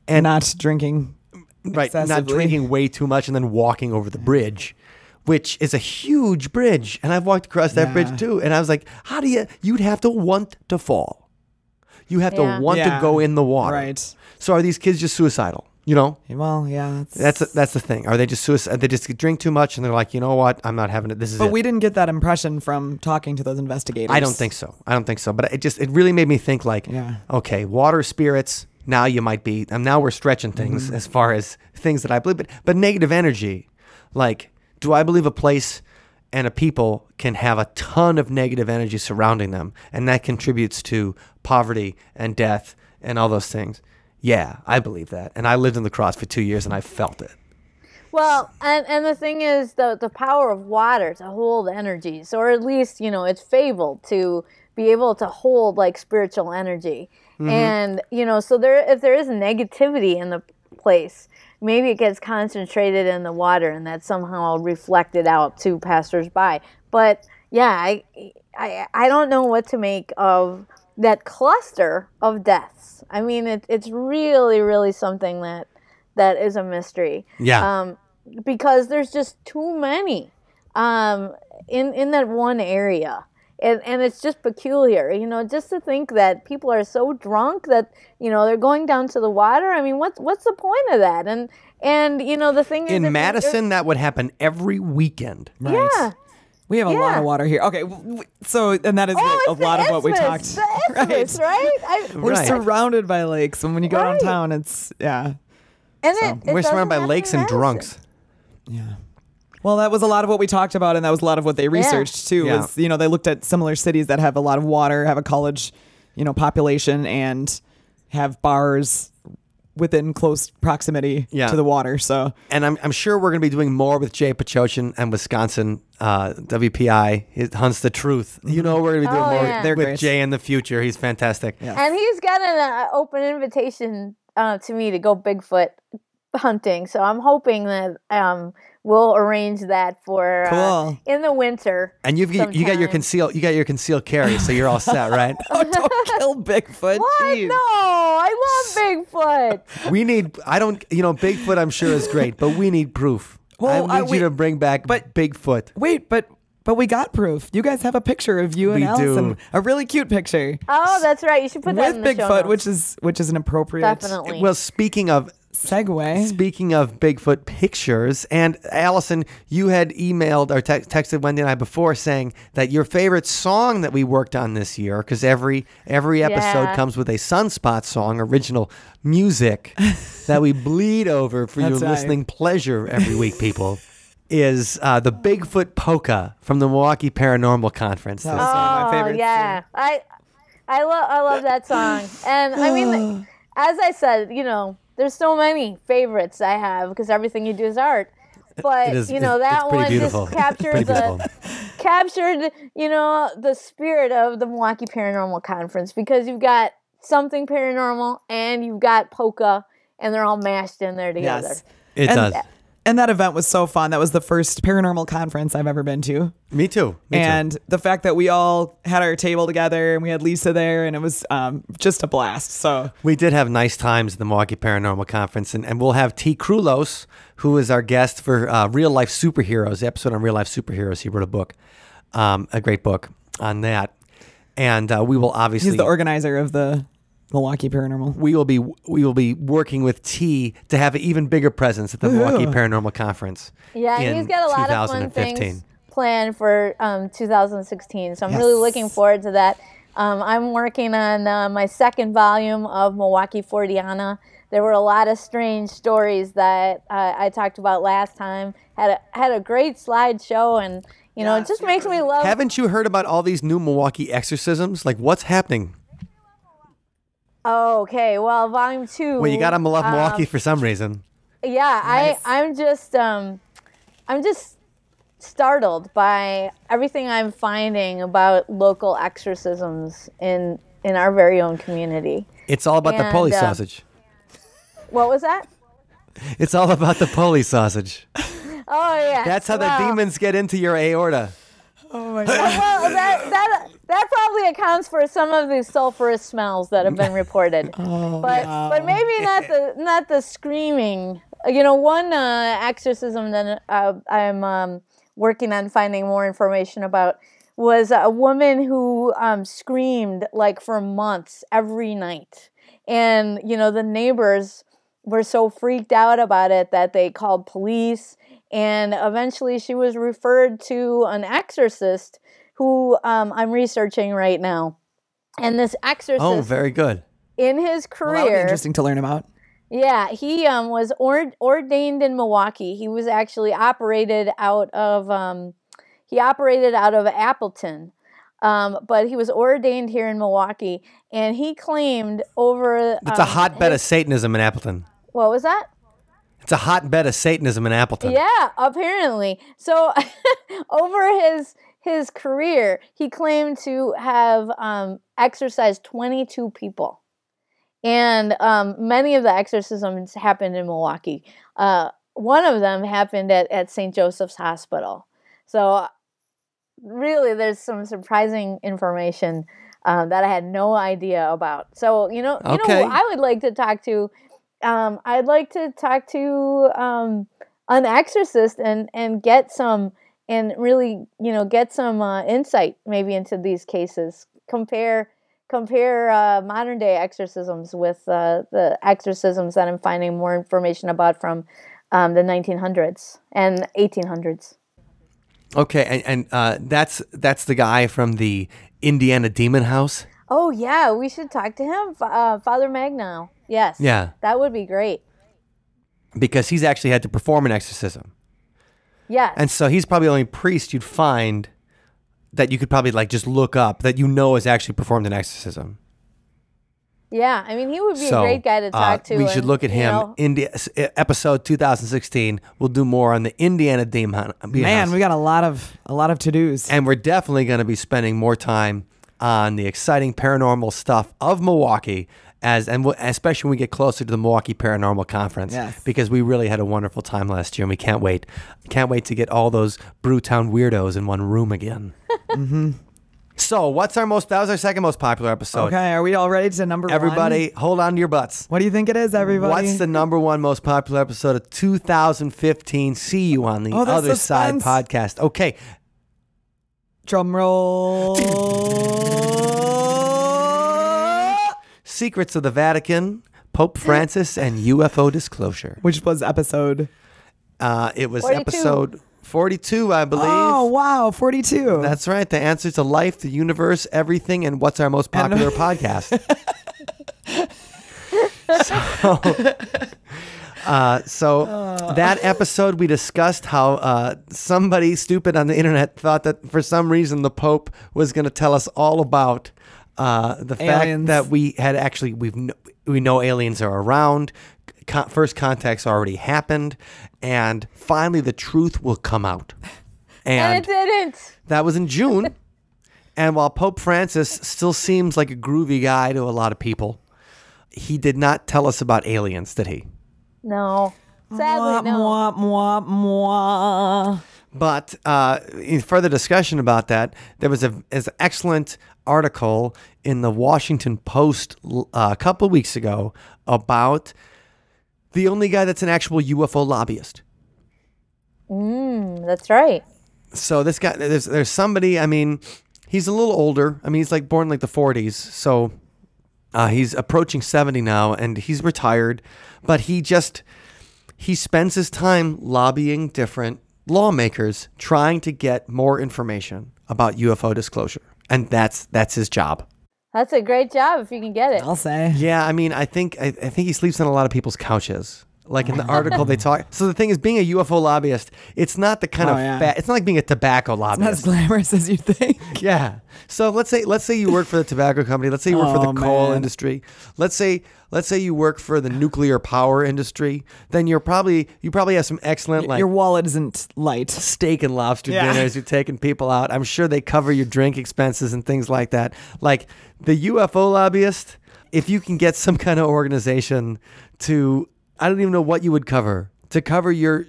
not drinking Right, not excessively. drinking way too much and then walking over the bridge, which is a huge bridge. And I've walked across that bridge too. And I was like, you'd have to want to fall. You have to want to go in the water. Right. So are these kids just suicidal? Well, yeah. That's the thing. Are they just suicide? They just drink too much and they're like, you know what? I'm not having it. This is But it. we didn't get that impression from talking to those investigators. I don't think so. But it really made me think like, okay, water spirits, now you might be, and now we're stretching things as far as things that I believe, but negative energy, like, do I believe a place and a people can have a ton of negative energy surrounding them, and that contributes to poverty and death and all those things? Yeah, I believe that. And I lived in La Crosse for 2 years and I felt it. Well, and the thing is, the power of water to hold energies, or at least, it's fabled to be able to hold like spiritual energy. Mm-hmm. And, so if there is negativity in the place, maybe it gets concentrated in the water and that's somehow reflected out to passersby. But yeah, I don't know what to make of that cluster of deaths. I mean, it's really, really something that is a mystery. Yeah. Because there's just too many in that one area. And it's just peculiar, just to think that people are so drunk that, they're going down to the water. I mean, what's the point of that? And the thing is, in Madison, that would happen every weekend. Right. Yeah. We have a lot of water here. Okay, so, and that is a lot of what we talked. The isthmus, right? We're Right. surrounded by lakes, and when you go Right. downtown, it's, And We're surrounded by doesn't lakes happen and in drunks. yeah. Well, that was a lot of what we talked about, and that was a lot of what they researched, too. Yeah. Was, they looked at similar cities that have a lot of water, have a college, population, and have bars within close proximity to the water. So, and I'm sure we're going to be doing more with Jay Pachochin and Wisconsin WPI. It hunts the truth. You know, we're going to be doing more They're with great. Jay in the future. He's fantastic. Yeah. And he's got an open invitation to me to go Bigfoot hunting. So I'm hoping that we'll arrange that for Cool. in the winter. And you got your concealed carry, so you're all set, right? Oh, don't kill Bigfoot. What? Jeez. No, I love Bigfoot. Bigfoot I'm sure is great, but we need proof. Well, I need you to bring back Bigfoot. Wait, but we got proof. You guys have a picture of you and We Allison. do. A really cute picture. Oh, that's right. You should put that With in the show Bigfoot, notes. which is an appropriate Definitely. Well, speaking of Bigfoot pictures, and Allison, you had emailed or texted Wendy and I before saying that your favorite song that we worked on this year, because every episode comes with a Sunspot song, original music that we bleed over for your That's right. listening pleasure every week, people, is the Bigfoot Polka from the Milwaukee Paranormal Conference. That was one of my favorites. Yeah, I love that song, and I mean, as I said, there's so many favorites I have because everything you do is art. But It is- that it's pretty one beautiful. just captured the spirit of the Milwaukee Paranormal Conference, because you've got something paranormal and you've got polka, and they're all mashed in there together. Yes. It does. And that event was so fun. That was the first paranormal conference I've ever been to. Me too. And the fact that we all had our table together and we had Lisa there, and it was just a blast. So We did have nice times at the Milwaukee Paranormal Conference, and we'll have T. Krulos, who is our guest for Real Life Superheroes, the episode on Real Life Superheroes. He wrote a book, a great book on that. And we will obviously... he's the organizer of the Milwaukee Paranormal. We will be working with T to have an even bigger presence at the Milwaukee Paranormal Conference. Yeah, and in he's got a lot of fun 2015. things planned for 2016. So I'm really looking forward to that. I'm working on my second volume of Milwaukee Fortiana. There were a lot of strange stories that I talked about last time. Had a great slideshow, and it just makes me love. Haven't you heard about all these new Milwaukee exorcisms? Like, what's happening? Oh, okay. Well, volume 2. Well, you got to love Milwaukee for some reason. Yeah, Nice. I'm just startled by everything I'm finding about local exorcisms in our very own community. It's all about the And, pulley sausage. What was that? It's all about the pulley sausage. Oh yeah. That's how the demons get into your aorta. Oh my God. Well, that probably accounts for some of the sulfurous smells that have been reported. But maybe not the screaming. One exorcism that I'm working on finding more information about was a woman who screamed like for months every night, and the neighbors were so freaked out about it that they called police. And eventually she was referred to an exorcist who I'm researching right now. And this exorcist, Oh, very good. in his Well, that would be career, interesting to learn about. yeah, he was ordained in Milwaukee. He was actually operated out of Appleton. But he was ordained here in Milwaukee, and he claimed over... It's a hotbed of Satanism in Appleton. What was that? It's a hotbed of Satanism in Appleton. Yeah, apparently. So over his career, he claimed to have exorcised 22 people. And many of the exorcisms happened in Milwaukee. One of them happened at St. Joseph's Hospital. So really, there's some surprising information that I had no idea about. So, you know who I would like to talk to? I'd like to talk to an exorcist and get some, and really, get some insight maybe into these cases. Compare modern day exorcisms with the exorcisms that I'm finding more information about from the 1900s and 1800s. Okay, and that's the guy from the Indiana Demon House. Oh yeah, we should talk to him, Father Magnow. Yes. Yeah. That would be great. Because he's actually had to perform an exorcism. Yes. And so he's probably the only priest you'd find that you could probably just look up that has actually performed an exorcism. Yeah, I mean, he would be a great guy to talk to. We should look at him. Episode 2016. We'll do more on the Indiana Demon Hunt. Man, we got a lot of to-dos. And we're definitely going to be spending more time on the exciting paranormal stuff of Milwaukee, especially when we get closer to the Milwaukee Paranormal Conference, because we really had a wonderful time last year, and we can't wait. Can't wait to get all those Brewtown weirdos in one room again. Mm-hmm. So, that was our second most popular episode. Okay, are we all ready to number Everybody, one? hold on to your butts. What do you think it is, everybody? What's the number one most popular episode of 2015? See You on the Other Side podcast. Okay. Drum roll. Secrets of the Vatican, Pope Francis, and UFO disclosure. Which was episode? It was 42. episode 42, I believe. Oh, wow, 42. That's right. The answer to life, the universe, everything, and what's our most popular podcast. So that episode, we discussed how somebody stupid on the internet thought that for some reason the Pope was going to tell us all about the aliens. fact that we had actually we know aliens are around. First contact's already happened, and finally the truth will come out. And it didn't. That was in June. And while Pope Francis still seems like a groovy guy to a lot of people, he did not tell us about aliens, did he? No. Sadly, no. Mwah, mwah, mwah. But in further discussion about that, there was an excellent article in the Washington Post a couple of weeks ago about the only guy that's an actual UFO lobbyist. That's right. So this guy, there's somebody, I mean, he's a little older. I mean, he's like born in like the 40s. So he's approaching 70 now, and he's retired. But he spends his time lobbying different lawmakers, trying to get more information about UFO disclosure. And that's his job. That's a great job if you can get it. I'll say. Yeah, I mean, I think he sleeps on a lot of people's couches. Like in the article they talk. So the thing is, being a UFO lobbyist, it's not the kind of it's not like being a tobacco lobbyist. It's not as glamorous as you think. Yeah. So let's say you work for the tobacco company. Let's say you work for the coal industry. Let's say you work for the nuclear power industry. Then you probably have some excellent Your wallet isn't light. steak and lobster dinners. You're taking people out. I'm sure they cover your drink expenses and things like that. Like the UFO lobbyist, if you can get some kind of organization to, I don't even know what you would cover, to cover your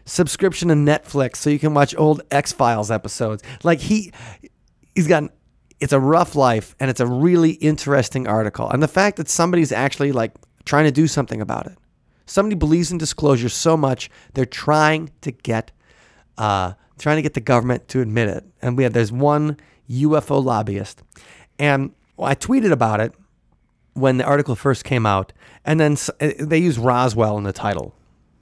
subscription to Netflix so you can watch old X-Files episodes. Like he's got, it's a rough life, and it's a really interesting article. And the fact that somebody's actually like trying to do something about it. Somebody believes in disclosure so much, they're trying to get the government to admit it. And there's one UFO lobbyist. And I tweeted about it when the article first came out, and then they use Roswell in the title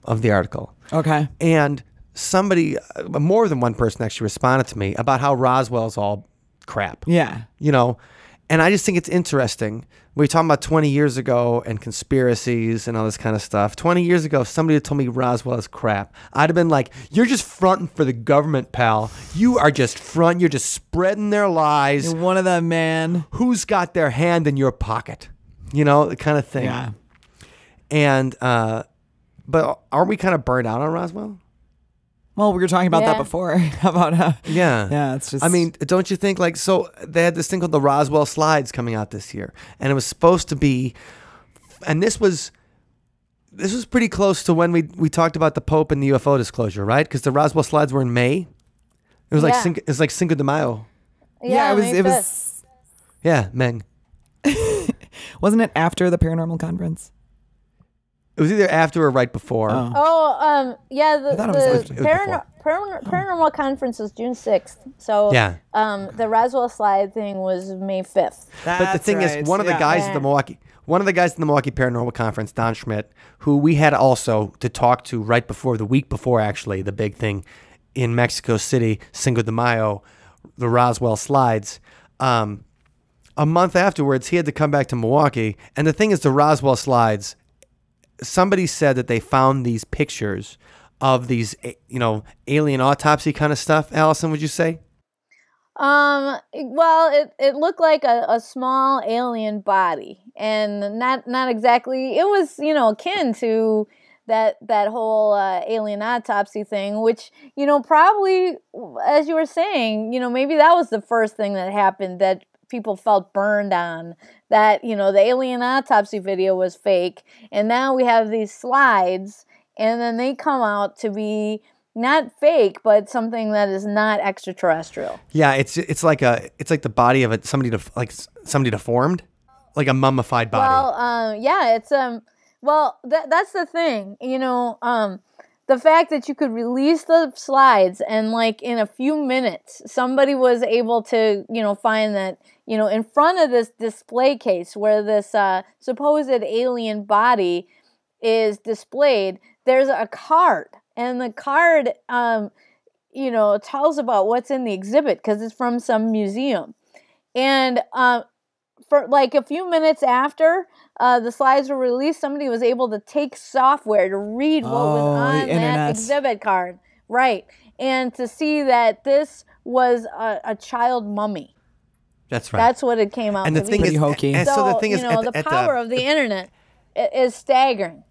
of the article. Okay. And somebody, more than one person actually responded to me about how Roswell's all crap. Yeah. You know, and I just think it's interesting. We were talking about 20 years ago and conspiracies and all this kind of stuff. 20 years ago, somebody had told me Roswell is crap. I'd have been like, you're just fronting for the government, pal. You are just fronting. You're just spreading their lies. You're one of them, man. Who's got their hand in your pocket? You know, the kind of thing. Yeah. And, but aren't we kind of burned out on Roswell? Well, we were talking about that before. About yeah, it's just. I mean, don't you think like so? They had this thing called the Roswell slides coming out this year, and it was supposed to be, and this was pretty close to when we talked about the Pope and the UFO disclosure, right? Because the Roswell slides were in May. It was like Cinco de Mayo. Yeah, it was. Yeah, Meng. Wasn't it after the paranormal conference? It was either after or right before. Yeah, the it was paranormal conference was June 6th. So Yeah. The Roswell slide thing was May 5th. But the thing is, one of the guys at the Milwaukee Paranormal Conference, Don Schmidt, who we had also to talk to the week before actually, the big thing in Mexico City, Cinco de Mayo, the Roswell slides. A month afterwards, he had to come back to Milwaukee. And the thing is, the Roswell slides, somebody said that they found these pictures of these, alien autopsy kind of stuff. Allison, would you say? Well, it looked like a small alien body, and not exactly. It was, akin to that whole alien autopsy thing, which, probably, as you were saying, maybe that was the first thing that happened that people felt burned on, that, the alien autopsy video was fake, and now we have these slides, and then they come out to be not fake, but something that is not extraterrestrial. Yeah, it's like the body of somebody deformed, like a mummified body. Well, yeah, it's that's the thing, the fact that you could release the slides and like in a few minutes somebody was able to, find that, in front of this display case where this supposed alien body is displayed, there's a card. And the card, tells about what's in the exhibit because it's from some museum. And for like a few minutes after the slides were released, somebody was able to take software to read what was on that exhibit card. Right. And to see that this was a child mummy. That's right. That's what it came out and to the thing be. is, hokey. And so the thing is, the power of the internet is staggering.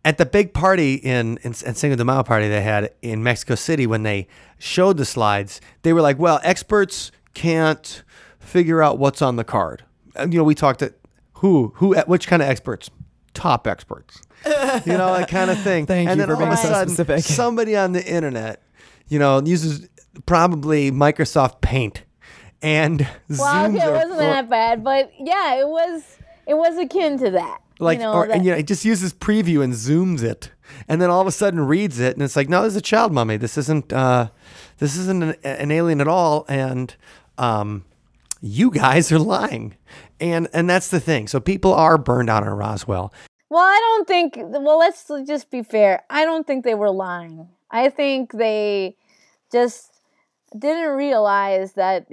At the big party in Cinco de Mayo party they had in Mexico City, when they showed the slides, they were like, well, experts can't figure out what's on the card. We talked at which kind of experts? Top experts. That kind of thing. Thank and you then for all being of a so sudden, specific. somebody on the internet, uses probably Microsoft Paint and Well, zooms okay, it wasn't that bad, but yeah, it was akin to that. It just uses preview and zooms it, and then all of a sudden reads it, and it's like, no, this is a child mummy. This isn't an alien at all, and you guys are lying, and that's the thing. So people are burned out on Roswell. Well, I don't think. Well, let's just be fair. I don't think they were lying. I think they just didn't realize that,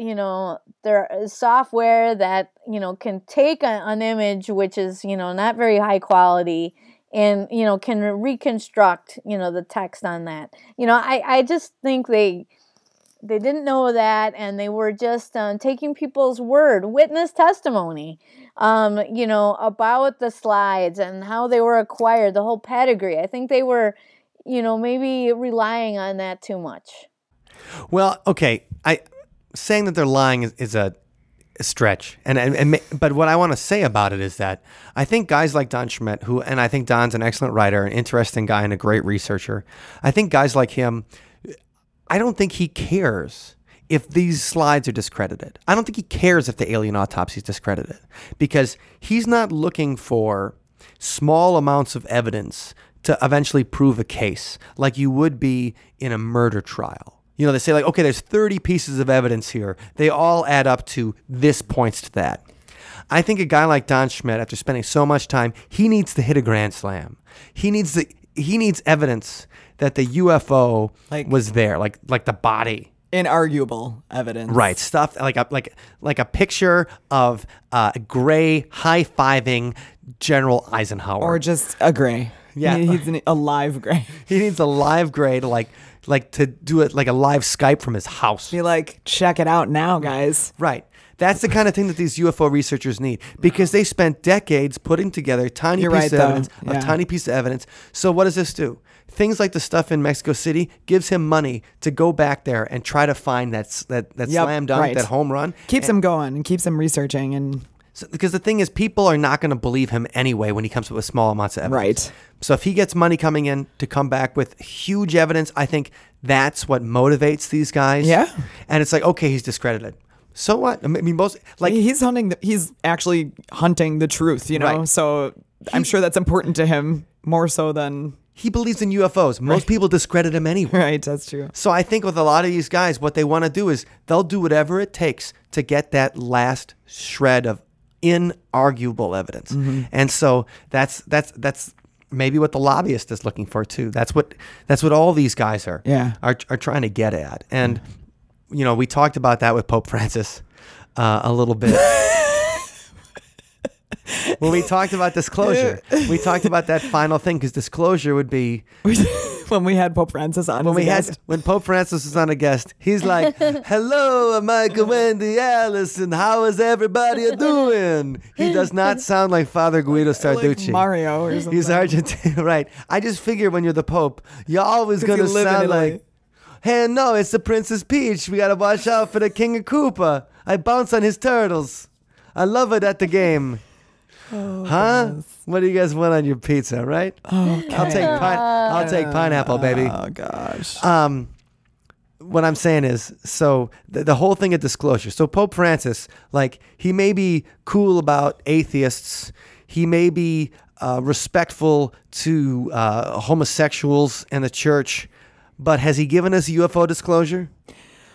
there is software that, can take an image which is, not very high quality and, can reconstruct, the text on that. I just think they didn't know that, and they were just taking people's word, witness testimony, about the slides and how they were acquired, the whole pedigree. I think they were, maybe relying on that too much. Well, okay, saying that they're lying is a stretch, but what I want to say about it is that I think guys like Don Schmidt, and I think Don's an excellent writer, an interesting guy, and a great researcher. I think guys like him, I don't think he cares if these slides are discredited. I don't think he cares if the alien autopsy is discredited, because he's not looking for small amounts of evidence to eventually prove a case like you would be in a murder trial. They say, like, okay, there's 30 pieces of evidence here. They all add up to this points to that. I think a guy like Don Schmidt, after spending so much time, he needs to hit a grand slam. He needs evidence that the UFO was there, like the body. Inarguable evidence. Right. Stuff like a picture of Gray high-fiving General Eisenhower. Or just a Gray. Yeah. He needs a live Gray. He needs a live Gray to to do it like a live Skype from his house. Be like, check it out now, guys. Right. That's the kind of thing that these UFO researchers need, because they spent decades putting together tiny pieces of evidence. So what does this do? Things like the stuff in Mexico City gives him money to go back there and try to find that slam dunk, that home run. Keeps him going and keeps him researching. And because the thing is, people are not going to believe him anyway when he comes up with small amounts of evidence. Right. So if he gets money coming in to come back with huge evidence, I think that's what motivates these guys. Yeah. And it's like, okay, he's discredited. So what? I mean, he's actually hunting the truth, Right. So I'm sure that's important to him more so than... He believes in UFOs. Most people discredit him anyway. Right, that's true. So I think with a lot of these guys, what they want to do is they'll do whatever it takes to get that last shred of inarguable evidence. Mm-hmm. And so that's maybe what the lobbyist is looking for too. That's what all these guys are trying to get at. And we talked about that with Pope Francis a little bit. When we talked about disclosure, we talked about that final thing, because disclosure would be when we had Pope Francis on When Pope Francis was on a guest, he's like, "Hello, I'm Michael Wendy Allison. How is everybody doing?" He does not sound like Father Guido Sarducci. like Mario or something. He's Argentine, right? I just figure when you're the Pope, you're always gonna sound like, "Hey, no, it's the Princess Peach. We gotta watch out for the King of Koopa. I bounce on his turtles. I love it at the game." Goodness. What do you guys want on your pizza, right? Okay. I'll take pineapple, baby. Oh gosh. What I'm saying is, so the whole thing of disclosure. So Pope Francis, like, he may be cool about atheists. He may be respectful to homosexuals and the church, but has he given us UFO disclosure?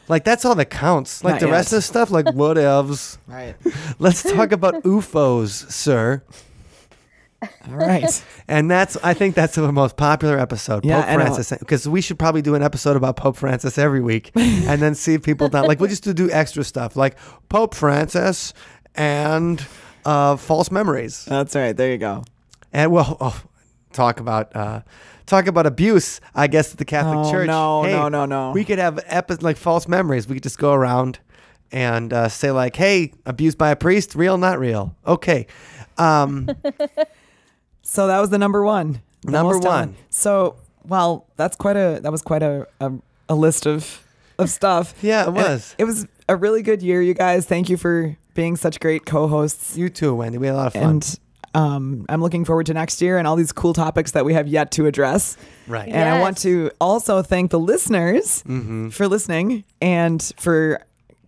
Like, that's all that counts. Like, Not the yet. rest of the stuff, like, whatevs. Right. Let's talk about UFOs, sir. All right. And I think that's the most popular episode, Yeah, Pope I know. Francis. Because we should probably do an episode about Pope Francis every week and then see if people don't. Like, we'll just do extra stuff like Pope Francis and false memories. That's right. There you go. And we'll talk about abuse, I guess, at the Catholic Church. No. We could have like false memories. We could just go around and say like, "Hey, abused by a priest, real, not real." Okay. So that was the number one. The Number most done. one. So, well, that was quite a list of stuff. Yeah, it And was. It was a really good year, you guys. Thank you for being such great co-hosts. You too, Wendy. We had a lot of fun. And I'm looking forward to next year and all these cool topics that we have yet to address. Right. And I Yes. want to also thank the listeners for listening and for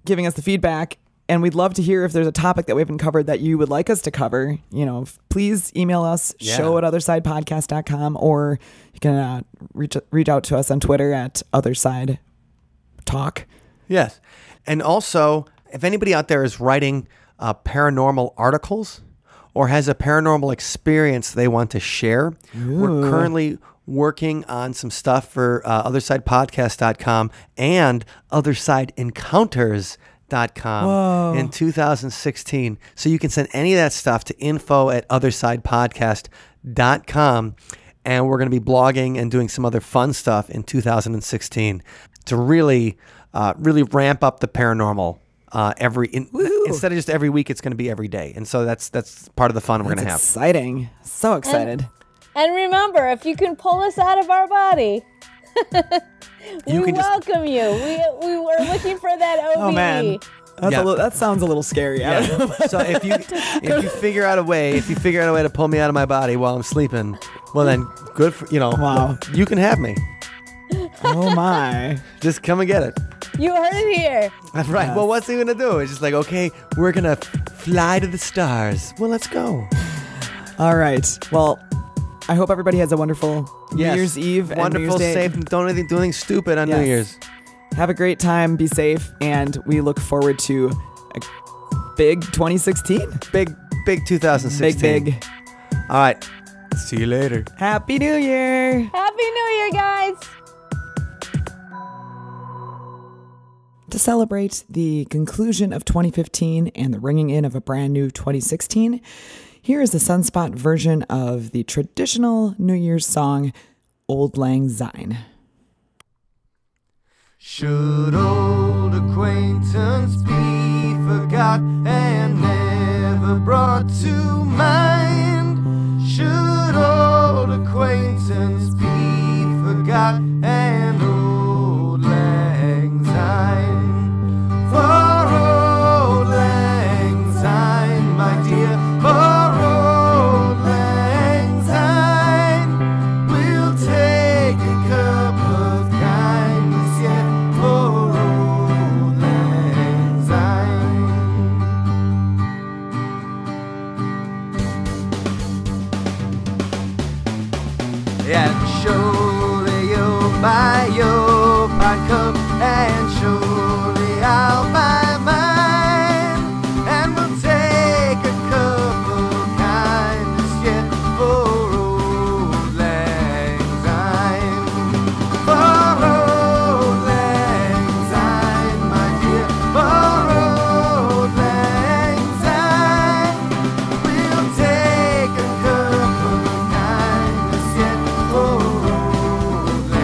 giving us the feedback. And we'd love to hear if there's a topic that we haven't covered that you would like us to cover. You know, please email us, Yeah. show@othersidepodcast.com, or you can reach out to us on Twitter at Otherside Talk. Yes. And also, if anybody out there is writing paranormal articles or has a paranormal experience they want to share, we're currently working on some stuff for OthersidePodcast.com and OthersideEncounters.com in 2016. So you can send any of that stuff to info@OthersidePodcast.com. And we're going to be blogging and doing some other fun stuff in 2016 to really ramp up the paranormal. Instead of just every week, it's going to be every day. And so that's part of the fun we're going to have. Exciting. So excited. And remember, if you can pull us out of our body, we welcome you. We were looking for that OBE. Oh, man. Yeah. That sounds a little scary. I don't know. So if you figure out a way to pull me out of my body while I'm sleeping, well then, good for Wow. You can have me. Oh, my. Just come and get it. You heard it here. That's right. Yes. Well, what's he gonna do? It's just like, okay, we're gonna fly to the stars. Well, let's go. All right. Well, I hope everybody has a wonderful Yes. New Year's Eve and New Wonderful, Year's Day. safe. Don't do anything stupid on New Yes. Year's. Have a great time. Be safe. And we look forward to a big 2016. Big 2016. Big. All right. See you later. Happy New Year. Happy New Year, guys. To celebrate the conclusion of 2015 and the ringing in of a brand new 2016, here is the Sunspot version of the traditional New Year's song, Old Lang Syne. Should old acquaintance be forgot and never brought to mind? Should old acquaintance be forgot and old lang syne? For old lang syne, my dear, for old lang syne, we'll take a cup of kindness yet for old lang syne. And surely you'll buy your pine cup, and surely I'll buy mine, and we'll take a cup of kindness yet for old lang syne. For old lang syne, my dear, for old lang syne, we'll take a cup of kindness yet for old lang syne.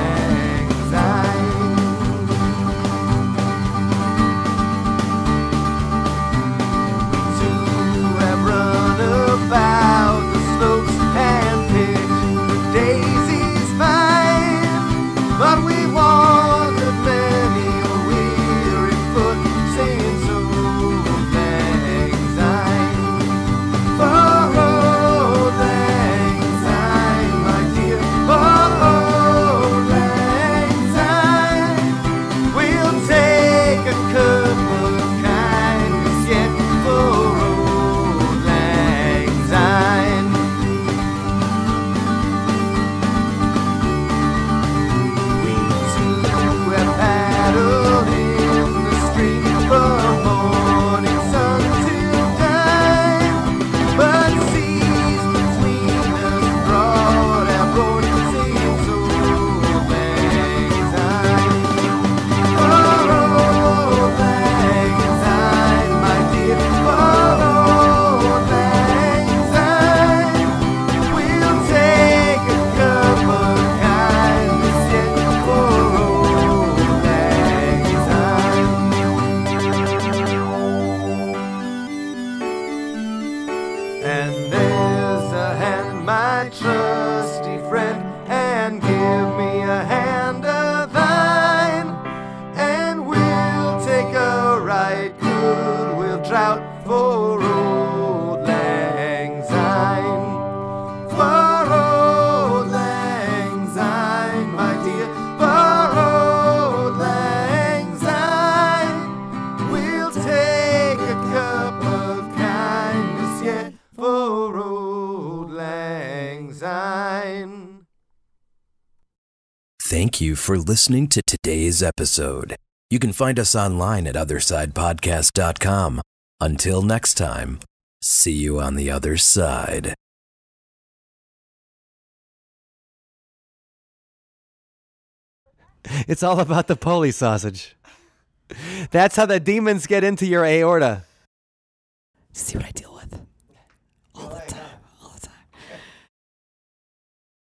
Thank you for listening to today's episode. You can find us online at othersidepodcast.com. Until next time, see you on the other side. It's all about the Poli sausage. That's how the demons get into your aorta. See what I do?